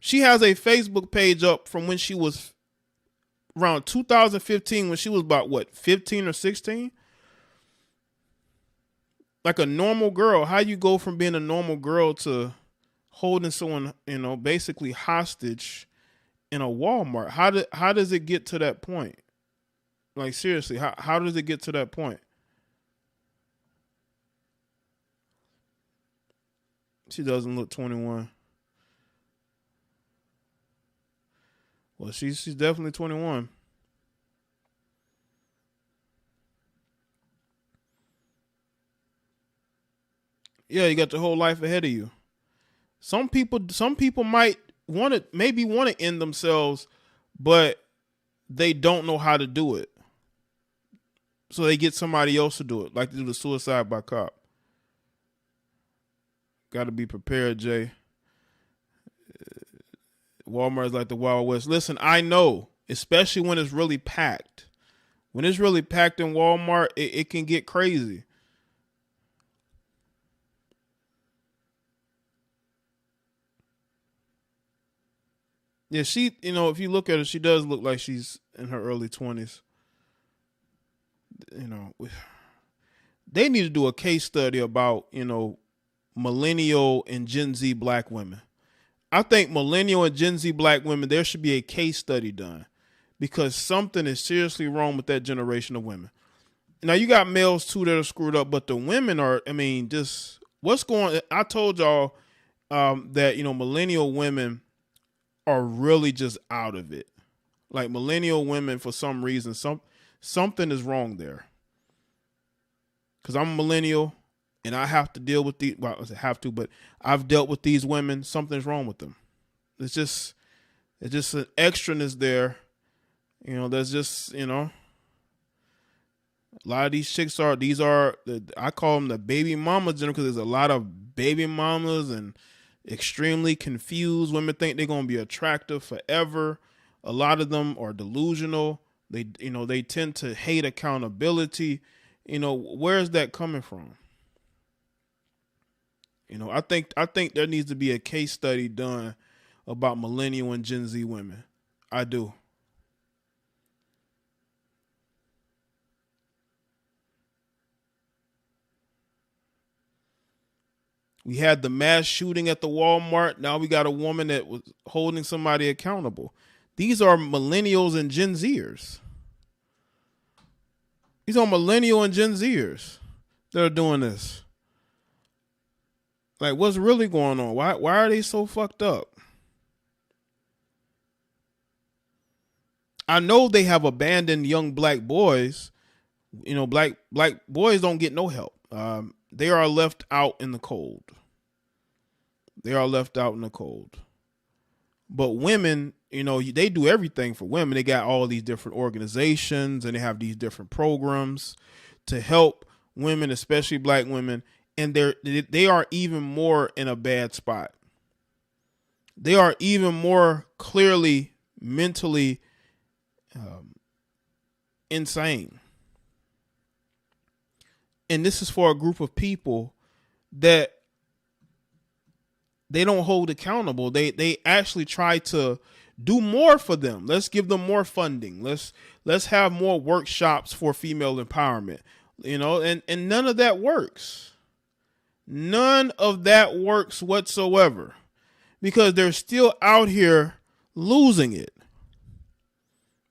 She has a Facebook page up from when she was around 2015, when she was about, 15 or 16? Like a normal girl. How you go from being a normal girl to holding someone, basically hostage in a Walmart? How does it get to that point? Like, seriously, how does it get to that point? She doesn't look 21. Well, she's definitely 21. Yeah, you got your whole life ahead of you. Some people might want to end themselves, but they don't know how to do it. So they get somebody else to do it, like they do the suicide by cop. Got to be prepared, Jay. Walmart is like the Wild West. Listen, I know, especially when it's really packed. When it's really packed in Walmart, it can get crazy. Yeah, she, if you look at her, she does look like she's in her early 20s. They need to do a case study about, millennial and Gen Z black women. I think millennial and Gen Z black women, there should be a case study done because something is seriously wrong with that generation of women. Now, you got males, too, that are screwed up, but the women are, just what's going on? I told y'all that, millennial women are really just out of it. Like millennial women, for some reason, something is wrong there. Because I'm a millennial and I have to deal with but I've dealt with these women. Something's wrong with them. It's just an extraness there. There's just, a lot of these chicks I call them the baby mama generation because there's a lot of baby mamas and extremely confused women think they're going to be attractive forever. A lot of them are delusional. They tend to hate accountability. Where is that coming from? I think there needs to be a case study done about millennial and Gen Z women. I do. We had the mass shooting at the Walmart. Now we got a woman that was holding somebody accountable. These are millennials and Gen Zers. These are millennial and Gen Zers that are doing this. Like, what's really going on? Why are they so fucked up? I know they have abandoned young black boys. Black boys don't get no help. They are left out in the cold. But women, they do everything for women. They got all these different organizations and they have these different programs to help women, especially black women. And they are even more in a bad spot. They are even more clearly mentally insane. And this is for a group of people that they don't hold accountable. They actually try to do more for them. Let's give them more funding. Let's have more workshops for female empowerment. And none of that works. None of that works whatsoever because they're still out here losing it.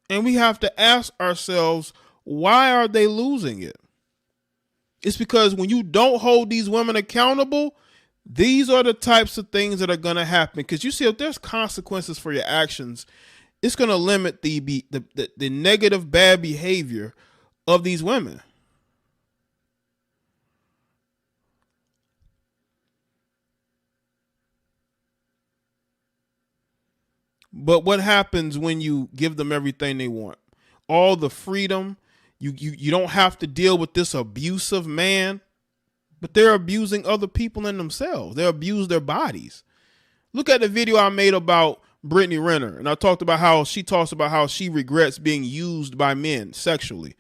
And we have to ask ourselves, why are they losing it? It's because when you don't hold these women accountable, these are the types of things that are going to happen. Because you see, if there's consequences for your actions, it's going to limit the negative, bad behavior of these women. But what happens when you give them everything they want? All the freedom. You don't have to deal with this abusive man, but they're abusing other people and themselves. They abuse their bodies. Look at the video I made about Brittany Renner, and I talked about how she talks about how she regrets being used by men sexually.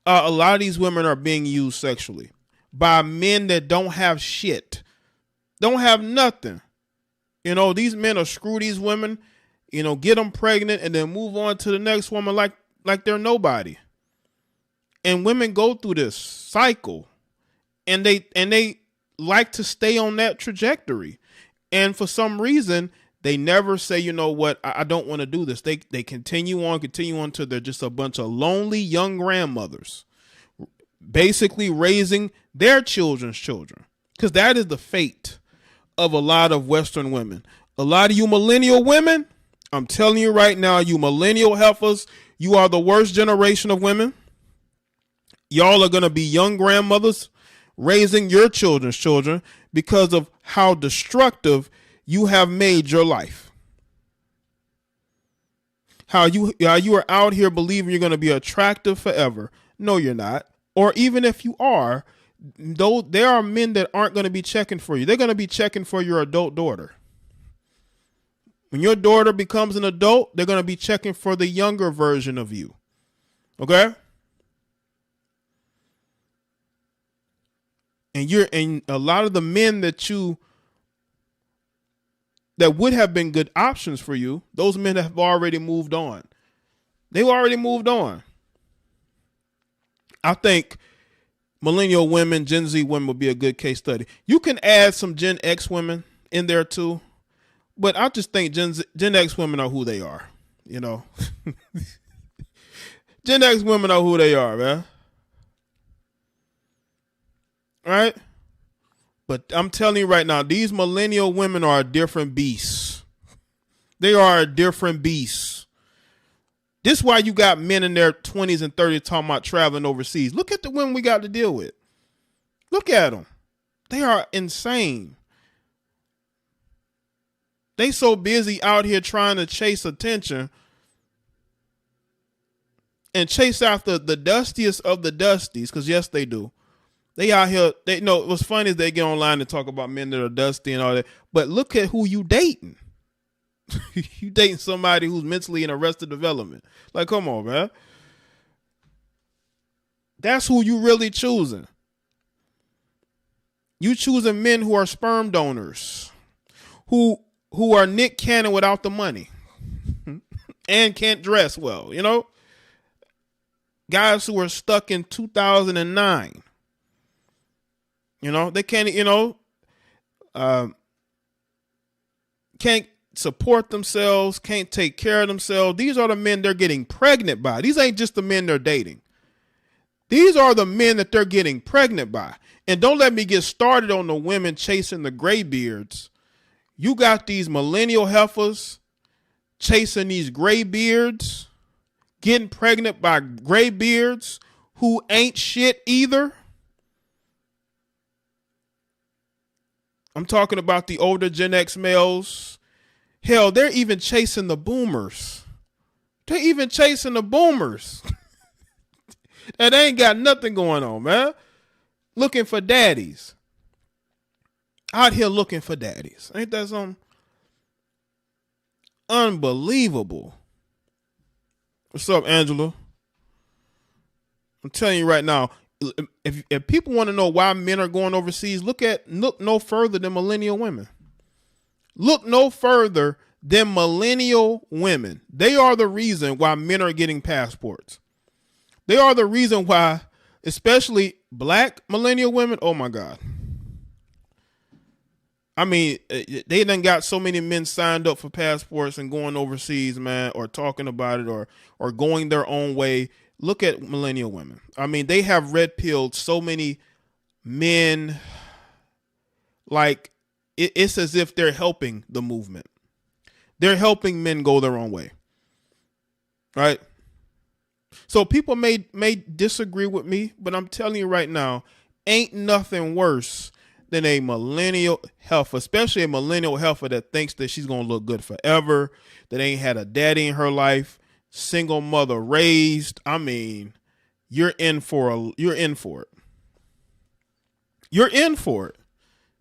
A lot of these women are being used sexually by men that don't have shit, don't have nothing. These men will screw these women, get them pregnant and then move on to the next woman like they're nobody. And women go through this cycle and they like to stay on that trajectory. And for some reason, they never say, you know what, I don't want to do this. They continue on till they're just a bunch of lonely young grandmothers, basically raising their children's children. Because that is the fate of a lot of Western women. A lot of you millennial women, I'm telling you right now, you millennial heifers, you are the worst generation of women. Y'all are going to be young grandmothers raising your children's children because of how destructive you have made your life. How you are out here believing you're going to be attractive forever. No, you're not. Or even if you are, though, there are men that aren't going to be checking for you. They're going to be checking for your adult daughter. When your daughter becomes an adult, they're going to be checking for the younger version of you. Okay? And a lot of the men that would have been good options for you, those men have already moved on. They've already moved on. I think millennial women, Gen Z women would be a good case study. You can add some Gen X women in there too, but I just think Gen X women are who they are, you know. Gen X women are who they are, man. Right? But I'm telling you right now, these millennial women are a different beast. They are a different beast. This is why you got men in their 20s and 30s talking about traveling overseas. Look at the women we got to deal with. Look at them. They are insane. They so busy out here trying to chase attention and chase after the dustiest of the dusties, because yes, they do. They out here, they know what's funny is they get online and talk about men that are dusty and all that. But look at who you dating. You dating somebody who's mentally in arrested development. Like, come on, man. That's who you really choosing. You choosing men who are sperm donors, who are Nick Cannon without the money and can't dress well, you know? Guys who are stuck in 2009. You know, they can't, you know, can't support themselves, can't take care of themselves. These are the men they're getting pregnant by. These ain't just the men they're dating. These are the men that they're getting pregnant by. And don't let me get started on the women chasing the graybeards. You got these millennial heifers chasing these graybeards, getting pregnant by graybeards who ain't shit either. I'm talking about the older Gen X males. Hell, they're even chasing the boomers. They're even chasing the boomers. And they ain't got nothing going on, man. Looking for daddies. Out here looking for daddies. Ain't that something? Unbelievable. What's up, Angela? I'm telling you right now, if people want to know why men are going overseas, look no further than millennial women. Look no further than millennial women. They are the reason why men are getting passports. They are the reason why, especially black millennial women. Oh my God. I mean, they done got so many men signed up for passports and going overseas, man, or talking about it or going their own way. Look at millennial women. I mean, they have red pilled so many men. Like, it's as if they're helping the movement. They're helping men go their own way. Right? So people may disagree with me, but I'm telling you right now, ain't nothing worse than a millennial heifer, especially a millennial heifer that thinks that she's going to look good forever, that ain't had a daddy in her life, single mother raised. I mean, you're in for it. You're in for it.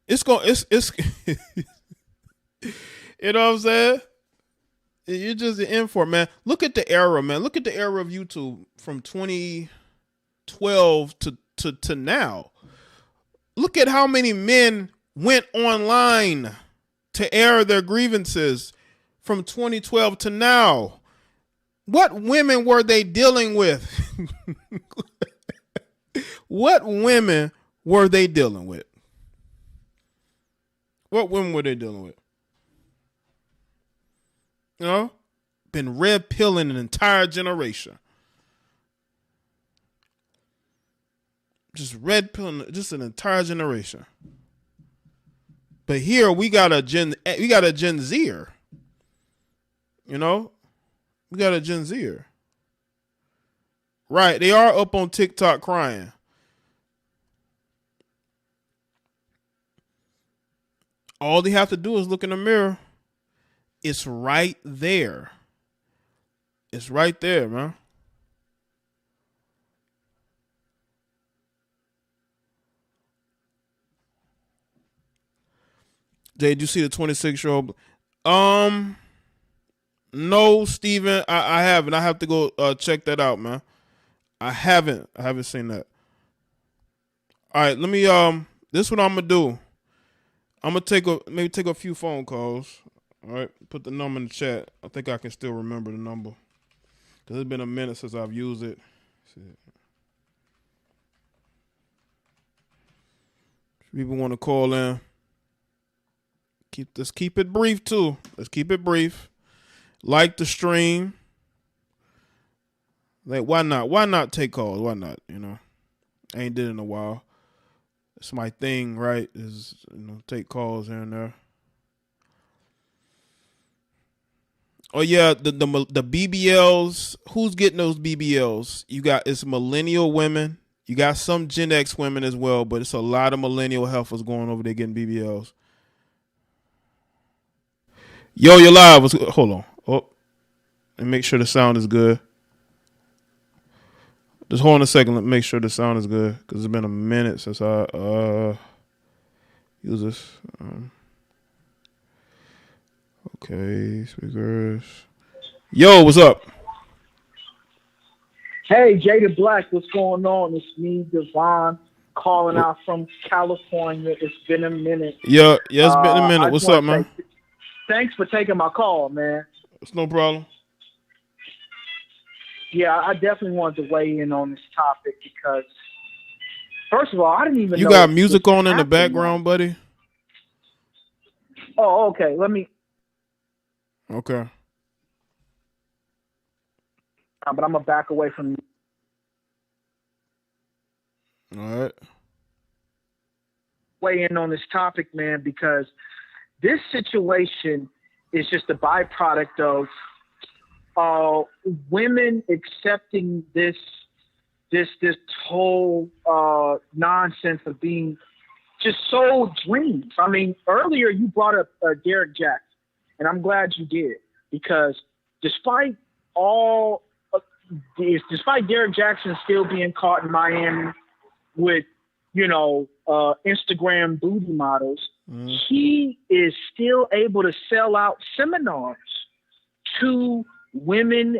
It's you know what I'm saying? You're just in for it, man. Look at the era, man. Look at the era of YouTube from 2012 to now. Look at how many men went online to air their grievances from 2012 to now. What women were they dealing with? What women were they dealing with? What women were they dealing with? You know, been red pilling an entire generation. Just red pilling just an entire generation. But here we got a Gen Zer. You know? We got a Gen Zer. Right, they are up on TikTok crying. All they have to do is look in the mirror. It's right there. It's right there, man. Jay, did you see the 26-year-old? No, Steven, I haven't. I have to go check that out, man. I haven't seen that. All right, let me This is what I'm gonna do. I'm gonna take a few phone calls. All right, put the number in the chat. I think I can still remember the number because it's been a minute since I've used it. If people want to call in, let's keep it brief too. Let's keep it brief. Like the stream. Like, why not? Why not take calls? Why not? You know, I ain't did it in a while. It's my thing, right? Is, you know, take calls here and there. Oh yeah, the BBLs. Who's getting those BBLs? It's millennial women. You got some Gen X women as well, but it's a lot of millennial heifers going over there getting BBLs. Yo, you're live. Hold on. Oh, and make sure the sound is good. Just hold on a second. Let me make sure the sound is good because it's been a minute since I use this. Okay, speakers. Yo, what's up? Hey, Jaye the Black, what's going on? It's me, Devon, calling out from California. It's been a minute. Yeah, it's been a minute. What's up, man? Thanks for taking my call, man. It's no problem. Yeah, I definitely wanted to weigh in on this topic because, first of all, I didn't even know. You got music on in the background, buddy? Oh, okay. Let me. Okay. But I'm going to back away from you. All right. Weigh in on this topic, man, because this situation is just a byproduct of women accepting this whole nonsense of being just so dreams. I mean, earlier you brought up Derek Jackson, and I'm glad you did, because despite Derek Jackson still being caught in Miami with, Instagram booty models, he is still able to sell out seminars to women.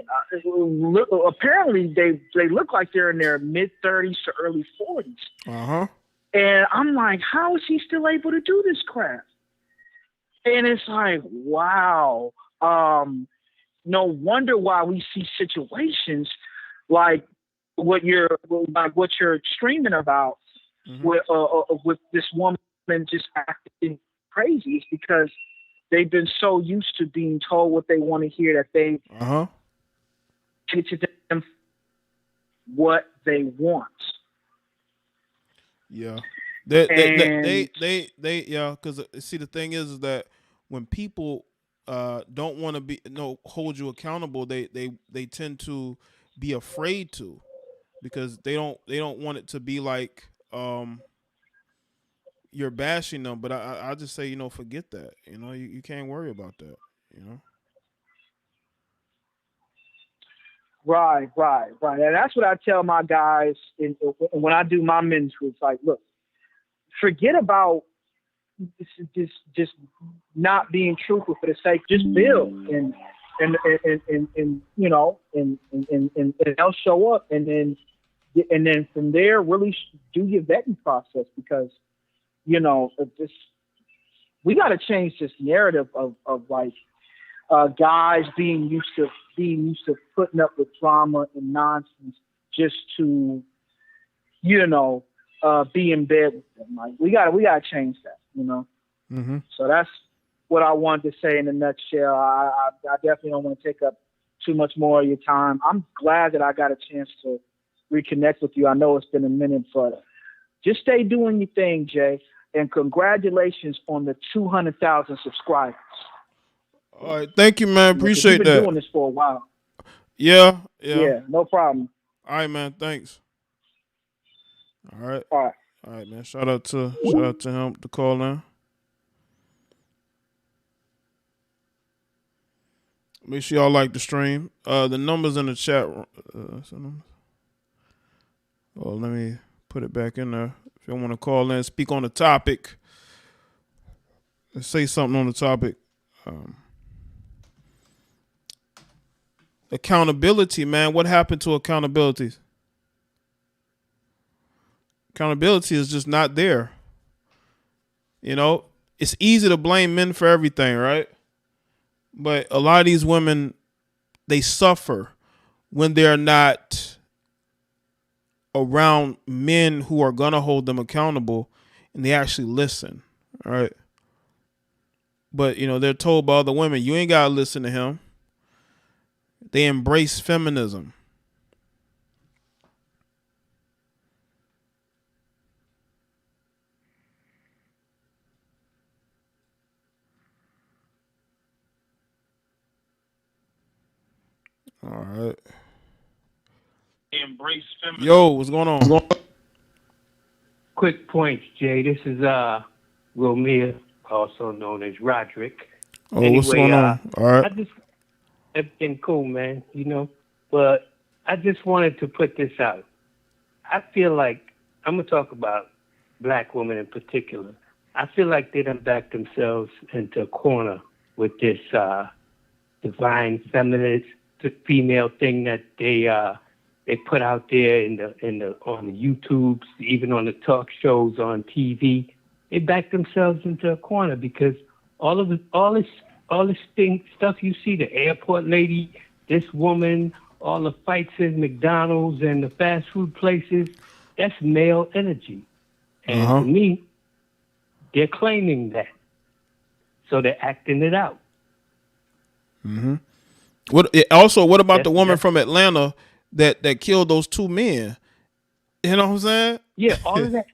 Apparently, they look like they're in their mid-30s to early 40s. Uh-huh. And I'm like, how is he still able to do this crap? And it's like, wow. No wonder why we see situations like what you're streaming about with this woman just acting crazy. It's because they've been so used to being told what they want to hear that they get to them what they want. Yeah. They because see, the thing is that when people don't want to hold you accountable, they tend to be afraid to, because they don't want it to be like you're bashing them. But I just say, forget that. You can't worry about that. Right. And that's what I tell my guys when I do my men's groups. Like, look, forget about just not being truthful for the sake. Just build and they'll show up, and then from there really do your vetting process, because we got to change this narrative of like guys being used to putting up with drama and nonsense just to be in bed with them. Like, we gotta change that, So that's what I wanted to say in a nutshell. I definitely don't want to take up too much more of your time. I'm glad that I got a chance to reconnect with you. I know it's been a minute, but just stay doing your thing, Jay. And congratulations on the 200,000 subscribers. All right, thank you, man. Appreciate that. You've been doing this for a while. Yeah, no problem. All right, man. Thanks. All right, man. Shout out to him to call in. Make sure y'all like the stream. The numbers in the chat. Let me put it back in there. If you want to call in, speak on the topic, say something on the topic. Accountability, man. What happened to accountability? Accountability is just not there. You know, it's easy to blame men for everything, right? But a lot of these women, they suffer when they're not around men who are going to hold them accountable and they actually listen, all right? But, you know, they're told by other women, you ain't got to listen to him. They embrace feminism. All right. Embrace feminism. Yo, what's going on? Quick points, Jay. This is Romeo, also known as Roderick. Oh, what's going on? All right. Everything cool, man. You know, but I just wanted to put this out. I feel like I'm gonna talk about black women in particular. I feel like they done backed themselves into a corner with this divine feminist female thing that they put out there on the YouTubes, even on the talk shows on TV. They backed themselves into a corner because all this stuff you see, the airport lady, this woman, all the fights in McDonald's and the fast food places, that's male energy. And to me, they're claiming that. So they're acting it out. Mm-hmm. What about the woman from Atlanta that killed those two men? You know what I'm saying? Yeah, all of that.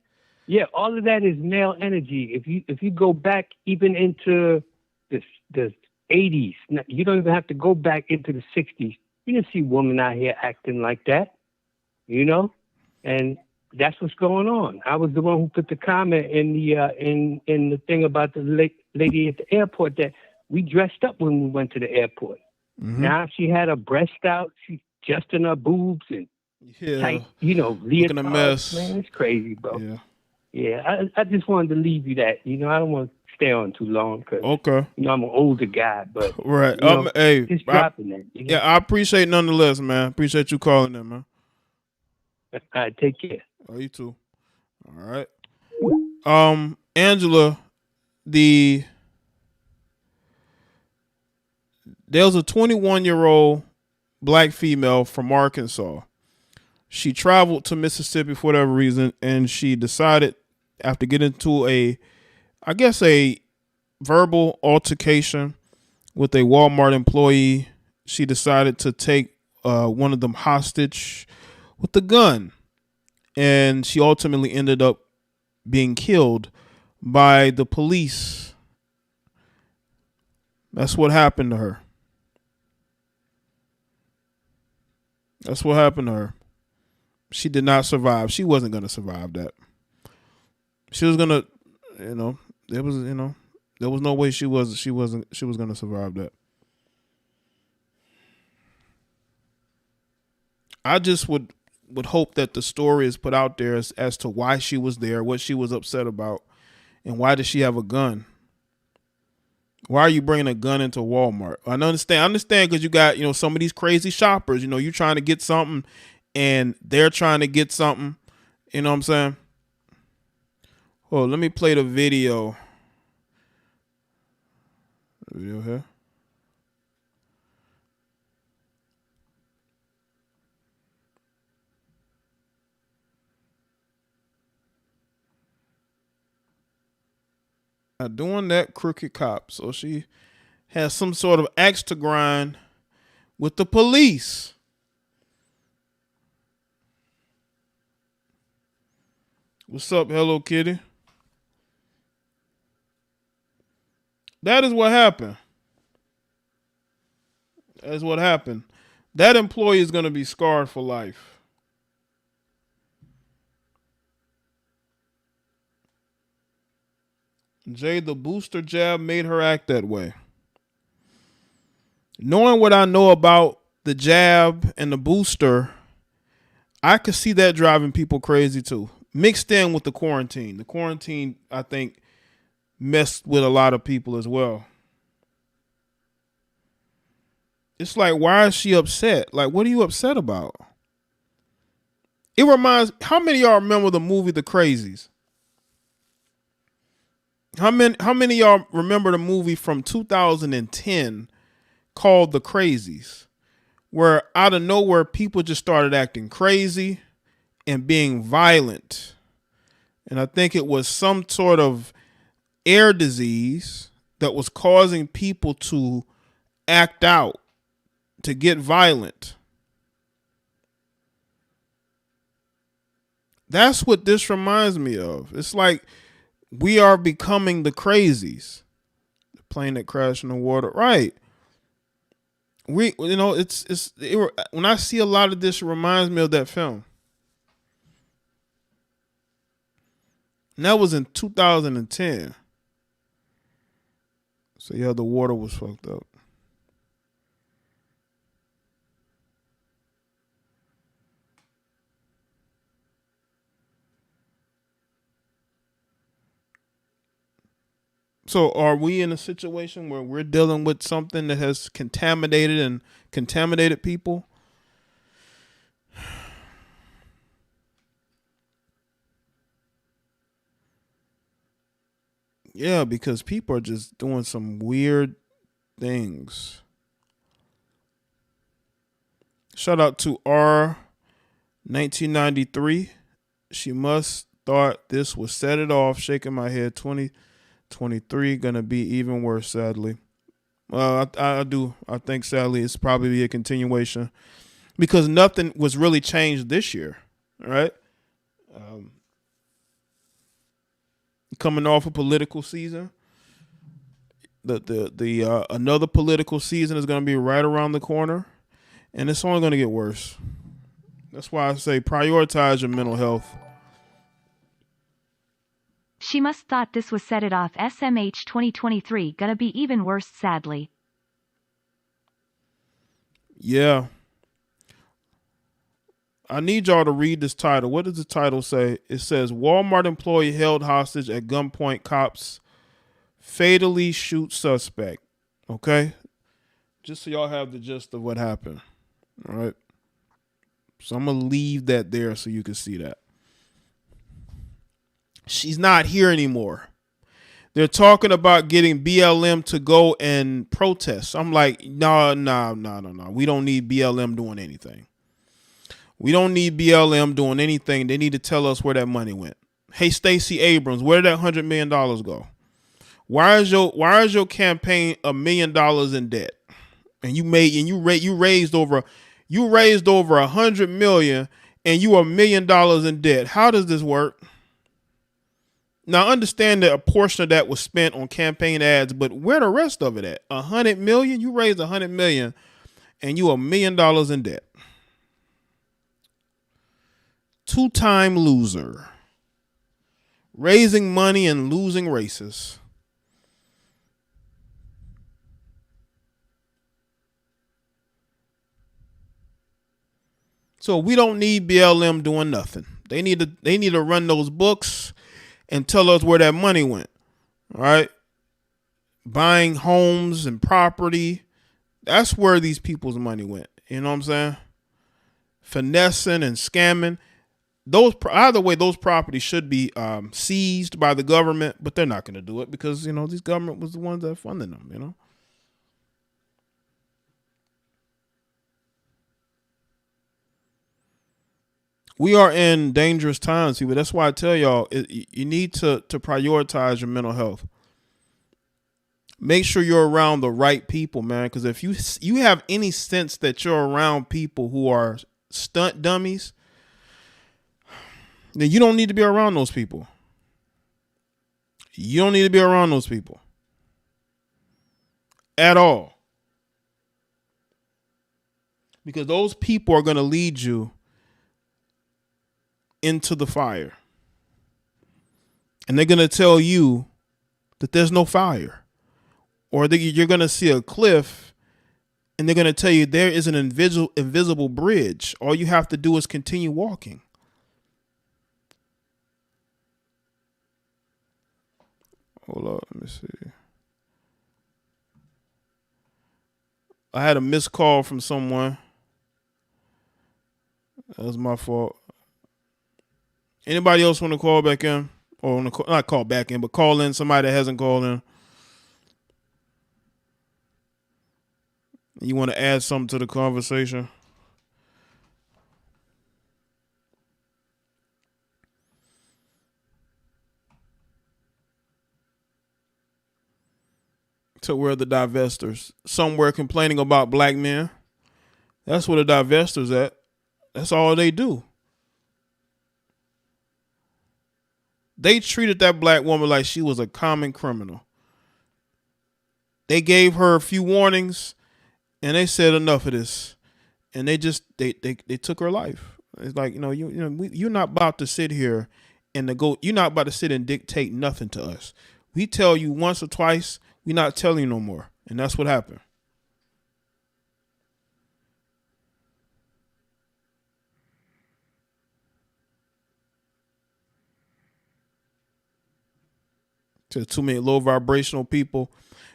Yeah, all of that is male energy. If you go back even into the 80s, you don't even have to go back into the 60s. You can see women out here acting like that, you know, and that's what's going on. I was the one who put the comment in the thing about the lady at the airport that we dressed up when we went to the airport. Mm-hmm. Now she had her breast out, she's adjusting her boobs and tight, you know, looking a mess. Man, it's crazy, bro. Yeah. I just wanted to leave you that. You know, I don't want to stay on too long because you know I'm an older guy, but right. You know, hey, just dropping that. You know? Yeah, I appreciate nonetheless, man. Appreciate you calling in, man. All right, take care. Oh, you too. All right. Angela, there was a 21-year-old black female from Arkansas. She traveled to Mississippi for whatever reason, and she decided after getting into a verbal altercation with a Walmart employee, she decided to take one of them hostage with a gun. And she ultimately ended up being killed by the police. That's what happened to her. That's what happened to her. She did not survive. She wasn't going to survive that. She was going to, there was no way she was going to survive that. I just would hope that the story is put out there as to why she was there, what she was upset about, and why did she have a gun? Why are you bringing a gun into Walmart? I understand because you got, some of these crazy shoppers, you're trying to get something and they're trying to get something. You know what I'm saying? Oh, let me play the video. Video here. Doing that crooked cop. So she has some sort of axe to grind with the police. What's up, Hello Kitty? That is what happened. That is what happened. That employee is going to be scarred for life. Jay, the booster jab made her act that way. Knowing what I know about the jab and the booster, I could see that driving people crazy too. Mixed in with the quarantine. The quarantine, I think, messed with a lot of people as well. It's like, why is she upset? Like, what are you upset about? It reminds, how many of y'all remember the movie The Crazies? How many of y'all remember the movie from 2010 called The Crazies, where out of nowhere people just started acting crazy and being violent? And I think it was some sort of air disease that was causing people to act out, to get violent. That's what this reminds me of. It's like we are becoming the crazies. The plane that crashed in the water, right? When I see a lot of this, it reminds me of that film. And that was in 2010. So yeah, the water was fucked up. So are we in a situation where we're dealing with something that has contaminated people? Yeah, because people are just doing some weird things. Shout out to R1993. She must thought this would set it off. Shaking my head. 2023 gonna be even worse, sadly. I think sadly it's probably a continuation because nothing was really changed this year, right? Coming off a political season, the another political season is going to be right around the corner, and it's only going to get worse. That's why I say prioritize your mental health. She must thought this was set it off. SMH 2023 gonna be even worse, sadly. Yeah. I need y'all to read this title. What does the title say? It says Walmart employee held hostage at gunpoint, cops fatally shoot suspect. Okay? Just so y'all have the gist of what happened. All right? So I'm going to leave that there so you can see that. She's not here anymore. They're talking about getting BLM to go and protest. I'm like, no. We don't need BLM doing anything. We don't need BLM doing anything. They need to tell us where that money went. Hey, Stacey Abrams, where did that $100 million go? Why is your campaign $1 million in debt? And you raised over $100 million and you $1 million in debt. How does this work? Now understand that a portion of that was spent on campaign ads, but where the rest of it at? $100 million? You raised $100 million and you $1 million in debt. Two-time loser. Raising money and losing races. So we don't need BLM doing nothing. They need to run those books and tell us where that money went. All right? Buying homes and property. That's where these people's money went. You know what I'm saying? Finessing and scamming. Either way, those properties should be seized by the government, but they're not going to do it because, these government was the ones that funded them, We are in dangerous times, people. That's why I tell y'all, you need to prioritize your mental health. Make sure you're around the right people, man, because if you have any sense that you're around people who are stunt dummies, then you don't need to be around those people. You don't need to be around those people at all. Because those people are going to lead you into the fire. And they're going to tell you that there's no fire. Or that you're going to see a cliff and they're going to tell you there is an invisible bridge. All you have to do is continue walking. Hold up, let me see. I had a missed call from someone. That was my fault. Anybody else want to call back in? or on the, not call back in, but call in somebody that hasn't called in. You want to add something to the conversation? To where the divestors somewhere complaining about black men. That's where the divestors at. That's all they do. They treated that black woman like she was a common criminal. They gave her a few warnings, and they said enough of this, and they took her life. It's like, you're not about to sit here you're not about to sit and dictate nothing to us. We tell you once or twice, we're not telling you no more, and that's what happened. To too many low vibrational people.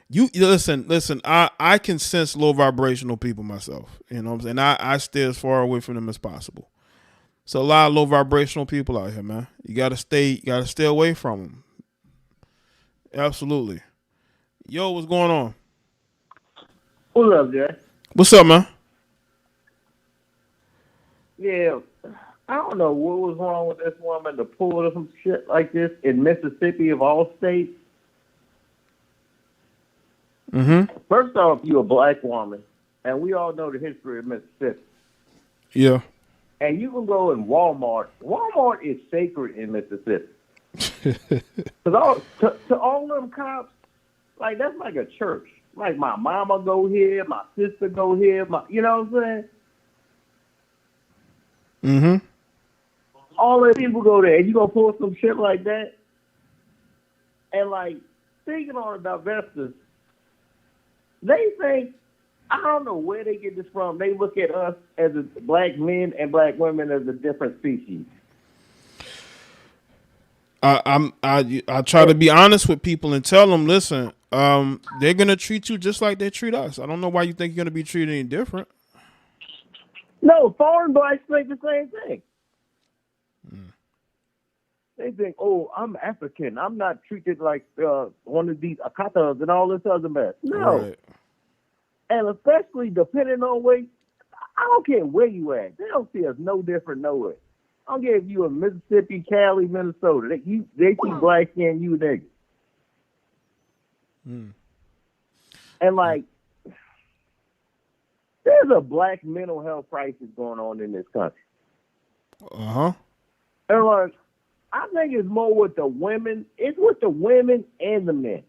You listen. I can sense low vibrational people myself. You know what I'm saying? I stay as far away from them as possible. So a lot of low vibrational people out here, man. You gotta stay away from them. Absolutely. Yo, what's going on? What's up, Jay? What's up, man? Yeah, I don't know what was wrong with this woman to pull some shit like this in Mississippi of all states. Mm-hmm. First off, you're a black woman, and we all know the history of Mississippi. Yeah. And you can go in Walmart. Walmart is sacred in Mississippi. Because to all them cops, like, that's like a church. Like, my mama go here, my sister go here, you know what I'm saying? Mm-hmm. All the people go there, and you gonna pull some shit like that? And, like, speaking on the divestors, they think, I don't know where they get this from. They look at us as black men and black women as a different species. I try to be honest with people and tell them, listen, they're gonna treat you just like they treat us. I don't know why you think you're gonna be treated any different. No, foreign blacks think the same thing. They think, oh, I'm African. I'm not treated like one of these akatas and all this other mess. No. Right. And especially depending on where, I don't care where you at. They don't see us no different nowhere. I don't care if you in Mississippi, Cali, Minnesota. They see black skin, you niggas. And like, there's a black mental health crisis going on in this country. Uh-huh. And like, I think it's more with the women. It's with the women and the men.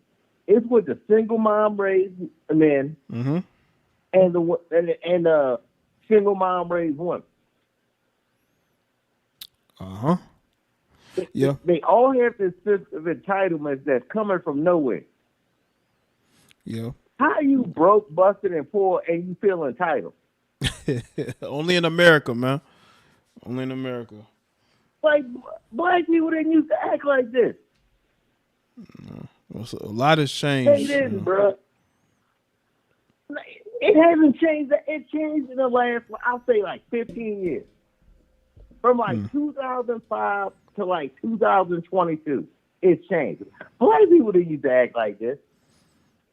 It's with the single mom raised men mm-hmm. and the single mom raised women. Uh-huh. Yeah. They all have this sense of entitlement that's coming from nowhere. Yeah. How you broke, busted, and poor, and you feel entitled? Only in America, man. Only in America. Like, black people didn't used to act like this. A lot has changed. They didn't, bro. It hasn't changed. It changed in the last, I'll say, like 15 years. From like 2005 to like 2022, it's changed. Black people didn't used to act like this.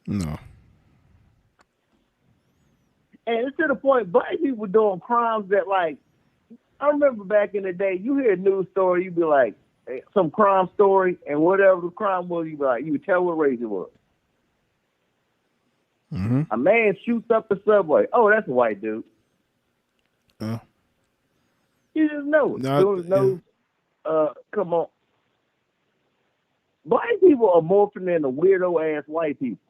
No. And it's to the point, black people doing crimes that, like, I remember back in the day, you hear a news story, you'd be like, some crime story, and whatever the crime was, you'd be like, you would tell what race it was. Mm-hmm. A man shoots up the subway. Oh, that's a white dude. You just know it. Come on. Black people are morphing into weirdo ass white people.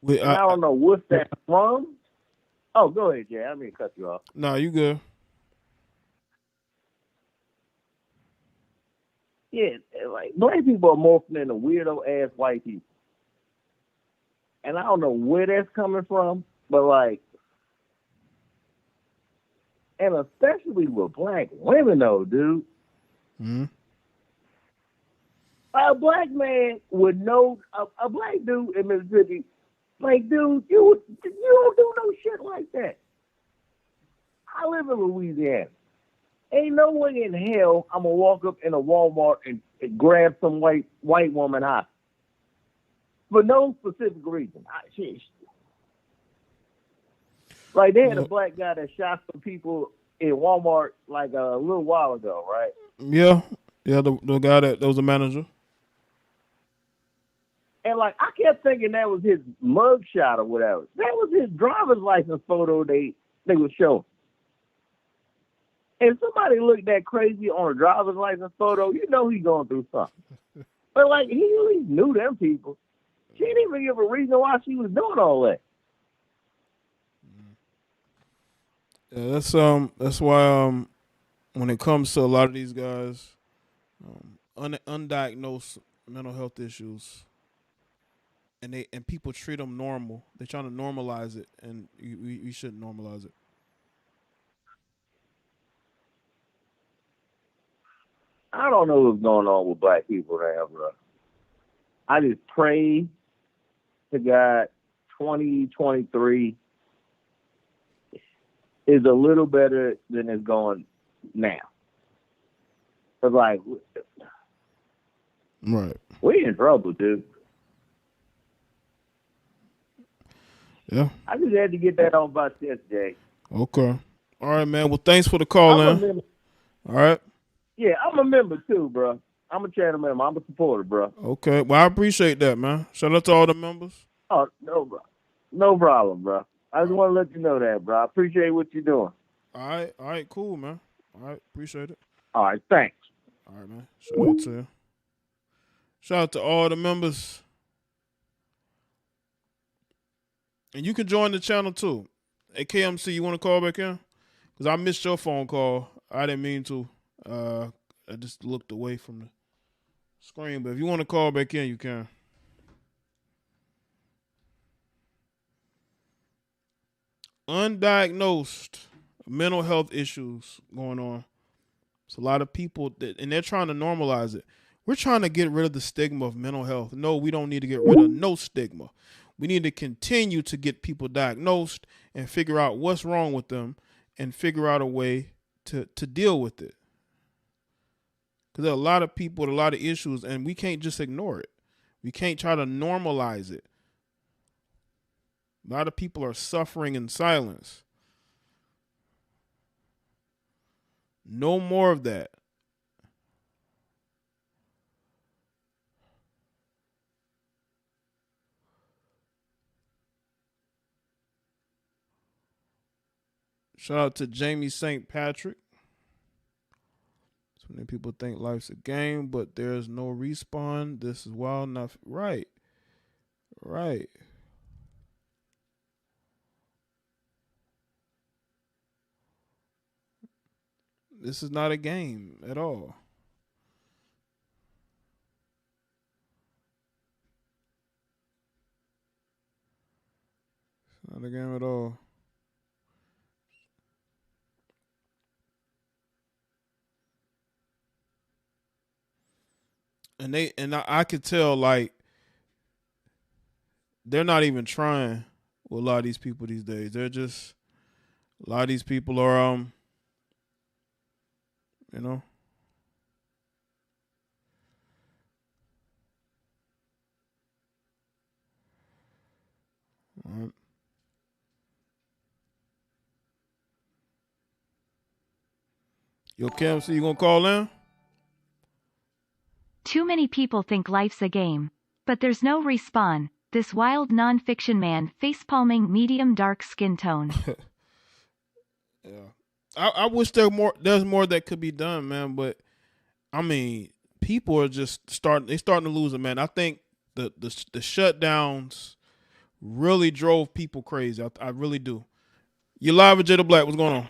Yeah. I don't know what's that from. Oh, go ahead, Jay. I didn't mean to cut you off. No, you good. Yeah, like black people are morphing into weirdo ass white people. And I don't know where that's coming from, but like, and especially with black women though, dude. Mm-hmm. A black man would know, a black dude in Mississippi, like, dude, you don't do no shit like that. I live in Louisiana, Ain't no way in hell I'm gonna walk up in a Walmart and grab some white woman high for no specific reason. Like they had a black guy that shot some people in Walmart like a little while ago, right? Yeah, the guy that was a manager. And like I kept thinking that was his mug shot or whatever. That was his driver's license photo they were showing. If somebody looked that crazy on a driver's license photo, you know he's going through something. But like he at least knew them people. She didn't even give a reason why she was doing all that. Yeah, that's why when it comes to a lot of these guys, undiagnosed mental health issues, and people treat them normal. They're trying to normalize it, and we shouldn't normalize it. I don't know what's going on with black people now, bro. I just pray to God 2023 is a little better than it's going now. It's like, right, we in trouble, dude. Yeah. I just had to get that on my chest, Jay. Okay. All right, man. Well, thanks for the call, man. All right. Yeah, I'm a member too, bro. I'm a channel member. I'm a supporter, bro. Okay. Well, I appreciate that, man. Shout out to all the members. Oh, no problem, bro. I just want to let you know that, bro. I appreciate what you're doing. All right, cool, man. All right, appreciate it. All right, thanks. All right, man. Shout out to you. Shout out to all the members. And you can join the channel too. Hey, KMC, you want to call back in? Because I missed your phone call. I didn't mean to. I just looked away from the screen. But if you want to call back in, you can. Undiagnosed mental health issues going on. It's a lot of people, and they're trying to normalize it. We're trying to get rid of the stigma of mental health. No, we don't need to get rid of no stigma. We need to continue to get people diagnosed and figure out what's wrong with them and figure out a way to deal with it. Because there are a lot of people with a lot of issues, and we can't just ignore it. We can't try to normalize it. A lot of people are suffering in silence. No more of that. Shout out to Jamie St. Patrick. So many people think life's a game, but there's no respawn. This is wild enough. Right. Right. This is not a game at all. It's not a game at all. And I could tell, like, they're not even trying with a lot of these people these days. They're just, a lot of these people are you know. All right. Yo, Cam, so you gonna call in? Too many people think life's a game. But there's no respawn. This wild non-fiction man facepalming medium dark skin tone. Yeah. I wish there's more that could be done, man, but I mean, people are just starting to lose it, man. I think the shutdowns really drove people crazy. I really do. You're live with Jaye Black. What's going on?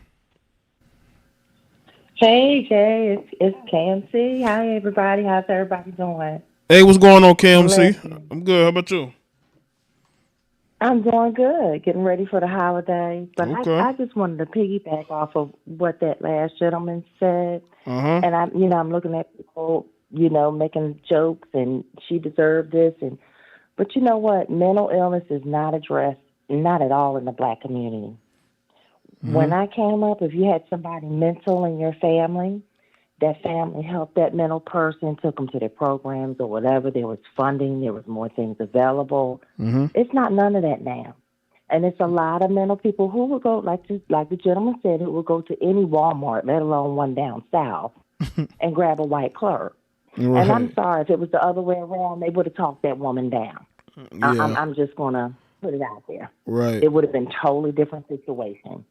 Hey, Jay, it's KMC. Hi, everybody. How's everybody doing? Hey, what's going on, KMC? I'm good. How about you? I'm doing good. Getting ready for the holiday. But okay. I just wanted to piggyback off of what that last gentleman said. Uh-huh. And I'm looking at people, making jokes and she deserved this. But you know what? Mental illness is not addressed, not at all in the black community. When I came up, if you had somebody mental in your family, that family helped that mental person, took them to their programs or whatever. There was funding. There was more things available. It's not none of that now. And it's a lot of mental people who will go, like the gentleman said, who will go to any Walmart, let alone one down south, and grab a white clerk. Right. And I'm sorry, if it was the other way around, they would have talked that woman down. Yeah. I'm just going to put it out there. Right. It would have been totally different situation.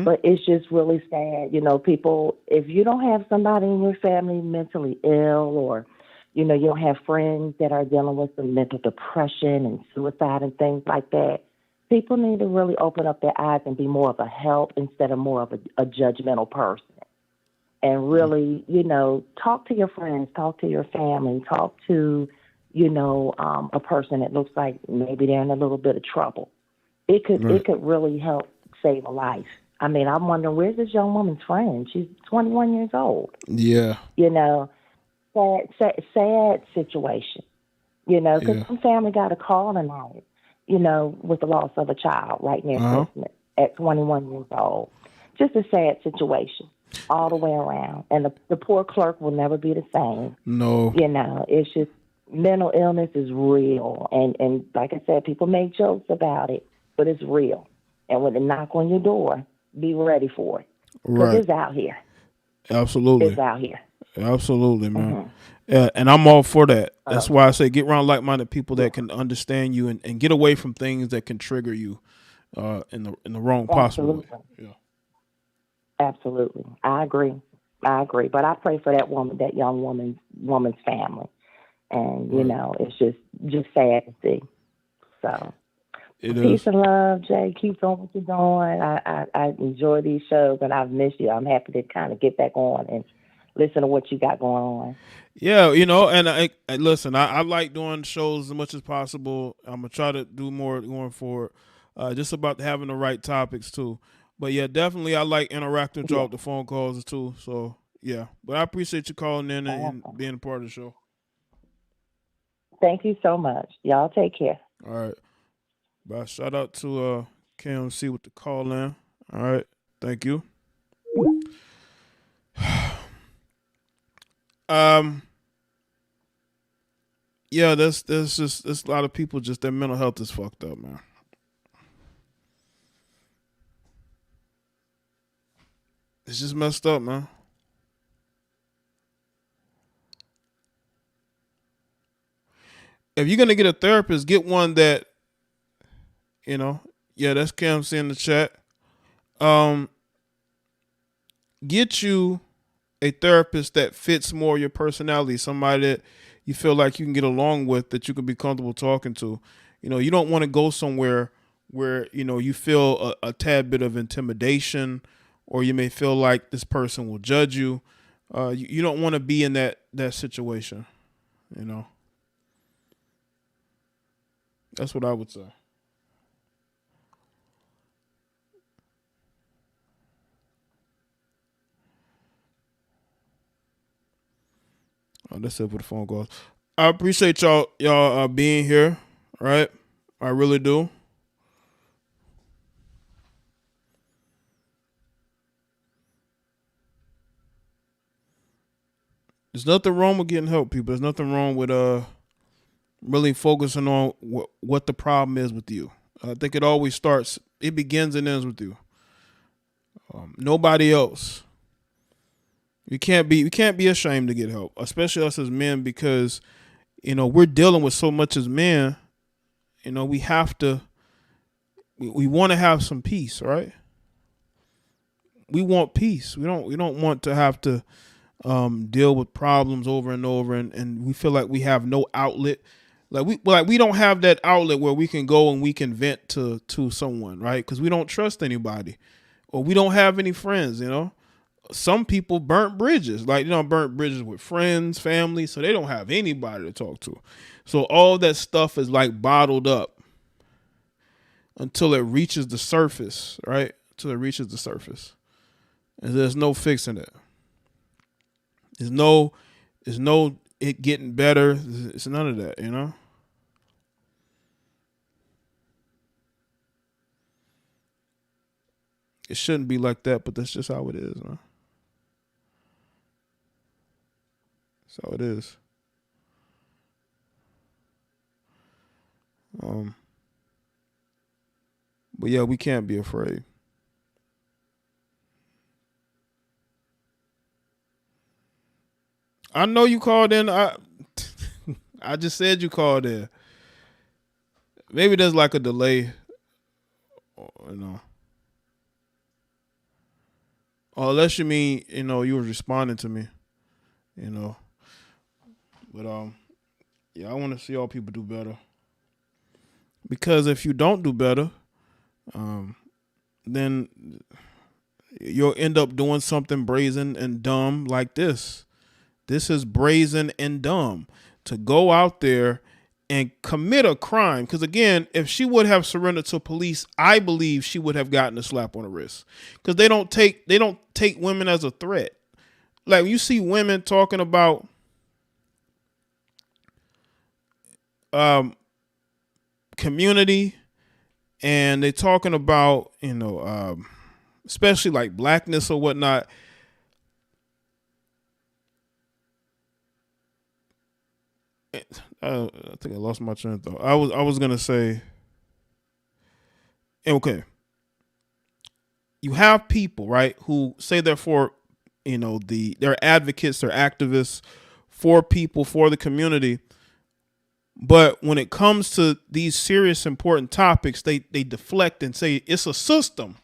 But it's just really sad, people, if you don't have somebody in your family mentally ill, or, you don't have friends that are dealing with some mental depression and suicide and things like that, people need to really open up their eyes and be more of a help instead of more of a judgmental person. And really, talk to your friends, talk to your family, talk to, a person that looks like maybe they're in a little bit of trouble. It could really help save a life. I mean, I'm wondering, where's this young woman's friend? She's 21 years old. Yeah. Sad situation. Because some family got a call tonight, with the loss of a child right near Christmas at 21 years old. Just a sad situation all the way around. And the poor clerk will never be the same. No. It's just mental illness is real. And like I said, people make jokes about it, but it's real. And when they knock on your door, be ready for it. Because it's out here. Absolutely. It's out here. Absolutely, man. And I'm all for that. That's why I say get around like-minded people that can understand you and get away from things that can trigger you in the wrong possible way. Yeah. Absolutely. I agree. But I pray for that woman, that young woman's family. And, it's just sad to see. So peace and love, Jay. Keep doing what you're doing. I enjoy these shows, and I've missed you. I'm happy to kind of get back on and listen to what you got going on. Yeah, and I listen, I like doing shows as much as possible. I'm going to try to do more going forward. Just about having the right topics, too. But, yeah, definitely I like interacting with y'all with the phone calls, too. So, yeah. But I appreciate you calling in and being a part of the show. Thank you so much. Y'all take care. All right. Bye. Shout out to KMC with the call in. All right. Thank you. Yeah, there's a lot of people just their mental health is fucked up, man. It's just messed up, man. If you're gonna get a therapist, get one that, that's KMC in the chat. Get you a therapist that fits more your personality, somebody that you feel like you can get along with, that you can be comfortable talking to. You don't want to go somewhere where, you feel a tad bit of intimidation, or you may feel like this person will judge you. You don't want to be in that situation, That's what I would say. Oh, that's it for the phone calls. I appreciate y'all being here, right? I really do. There's nothing wrong with getting help, people. There's nothing wrong with really focusing on what the problem is with you. I think it begins and ends with you. Nobody else. We can't be ashamed to get help, especially us as men, because we're dealing with so much as men. We have to. We want to have some peace, right? We want peace. We don't want to have to deal with problems over and over, and we feel like we have no outlet. Like we don't have that outlet where we can go and we can vent to someone, right? Because we don't trust anybody, or we don't have any friends. Some people burnt bridges, burnt bridges with friends, family, so they don't have anybody to talk to. So all that stuff is like bottled up until it reaches the surface, right? Until it reaches the surface, and there's no fixing it. There's no it getting better. It's none of that, It shouldn't be like that, but that's just how it is, man. That's how it is. But yeah, we can't be afraid. I know you called in. I just said you called in. Maybe there's like a delay, you know. Or unless you mean, you know, you were responding to me, you know. But yeah, I want to see all people do better. Because if you don't do better, then you'll end up doing something brazen and dumb like this. This is brazen and dumb to go out there and commit a crime. Because again, if she would have surrendered to police, I believe she would have gotten a slap on the wrist. Because they don't take women as a threat. Like you see women talking about community, and they're talking about, you know, especially like blackness or whatnot. I think I lost my train of thought. I was gonna say, okay, you have people, right, who say they're for, you know, they're advocates, they're activists for people, for the community, but when it comes to these serious, important topics, they deflect and say it's a system.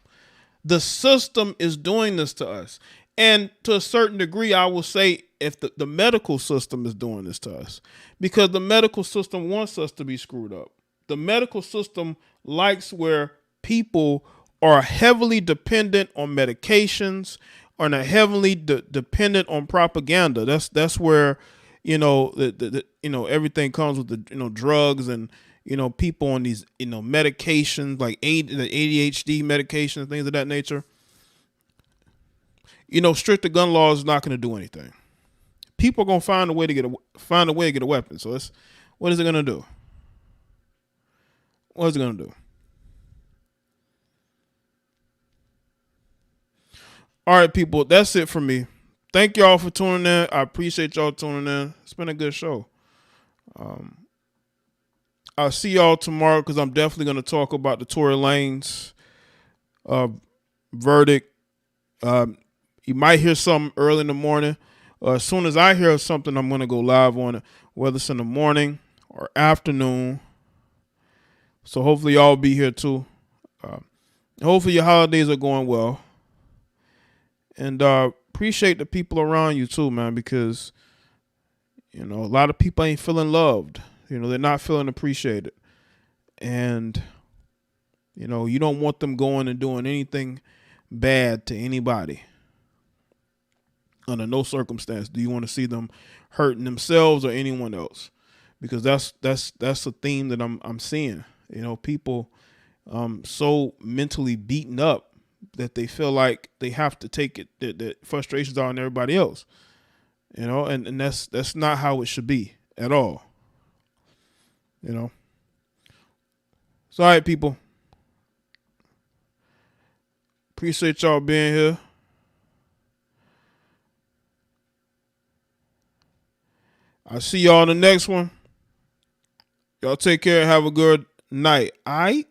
The system is doing this to us. And to a certain degree, I will say if the medical system is doing this to us, because the medical system wants us to be screwed up. The medical system likes where people are heavily dependent on medications, or are heavily dependent on propaganda. That's where, you know, you know, everything comes with the, you know, drugs and, you know, people on these, you know, medications like the ADHD medications, things of that nature. You know, stricter gun laws is not going to do anything. People are going to find a way to get a weapon. So what is it going to do? What is it going to do? All right, people, that's it for me. Thank y'all for tuning in. I appreciate y'all tuning in. It's been a good show. I'll see y'all tomorrow because I'm definitely going to talk about the Tory Lanez verdict. You might hear something early in the morning. As soon as I hear something, I'm going to go live on it, whether it's in the morning or afternoon. So hopefully y'all will be here too. Hopefully your holidays are going well. And appreciate the people around you too, man, because, you know, a lot of people ain't feeling loved. You know, they're not feeling appreciated. And, you know, you don't want them going and doing anything bad to anybody. Under no circumstance do you want to see them hurting themselves or anyone else, because that's a theme that I'm seeing. You know, people so mentally beaten up that they feel like they have to take it, that frustrations are on everybody else. You know, and that's not how it should be at all. You know. So all right, people. Appreciate y'all being here. I'll see y'all in the next one. Y'all take care. Have a good night. All right?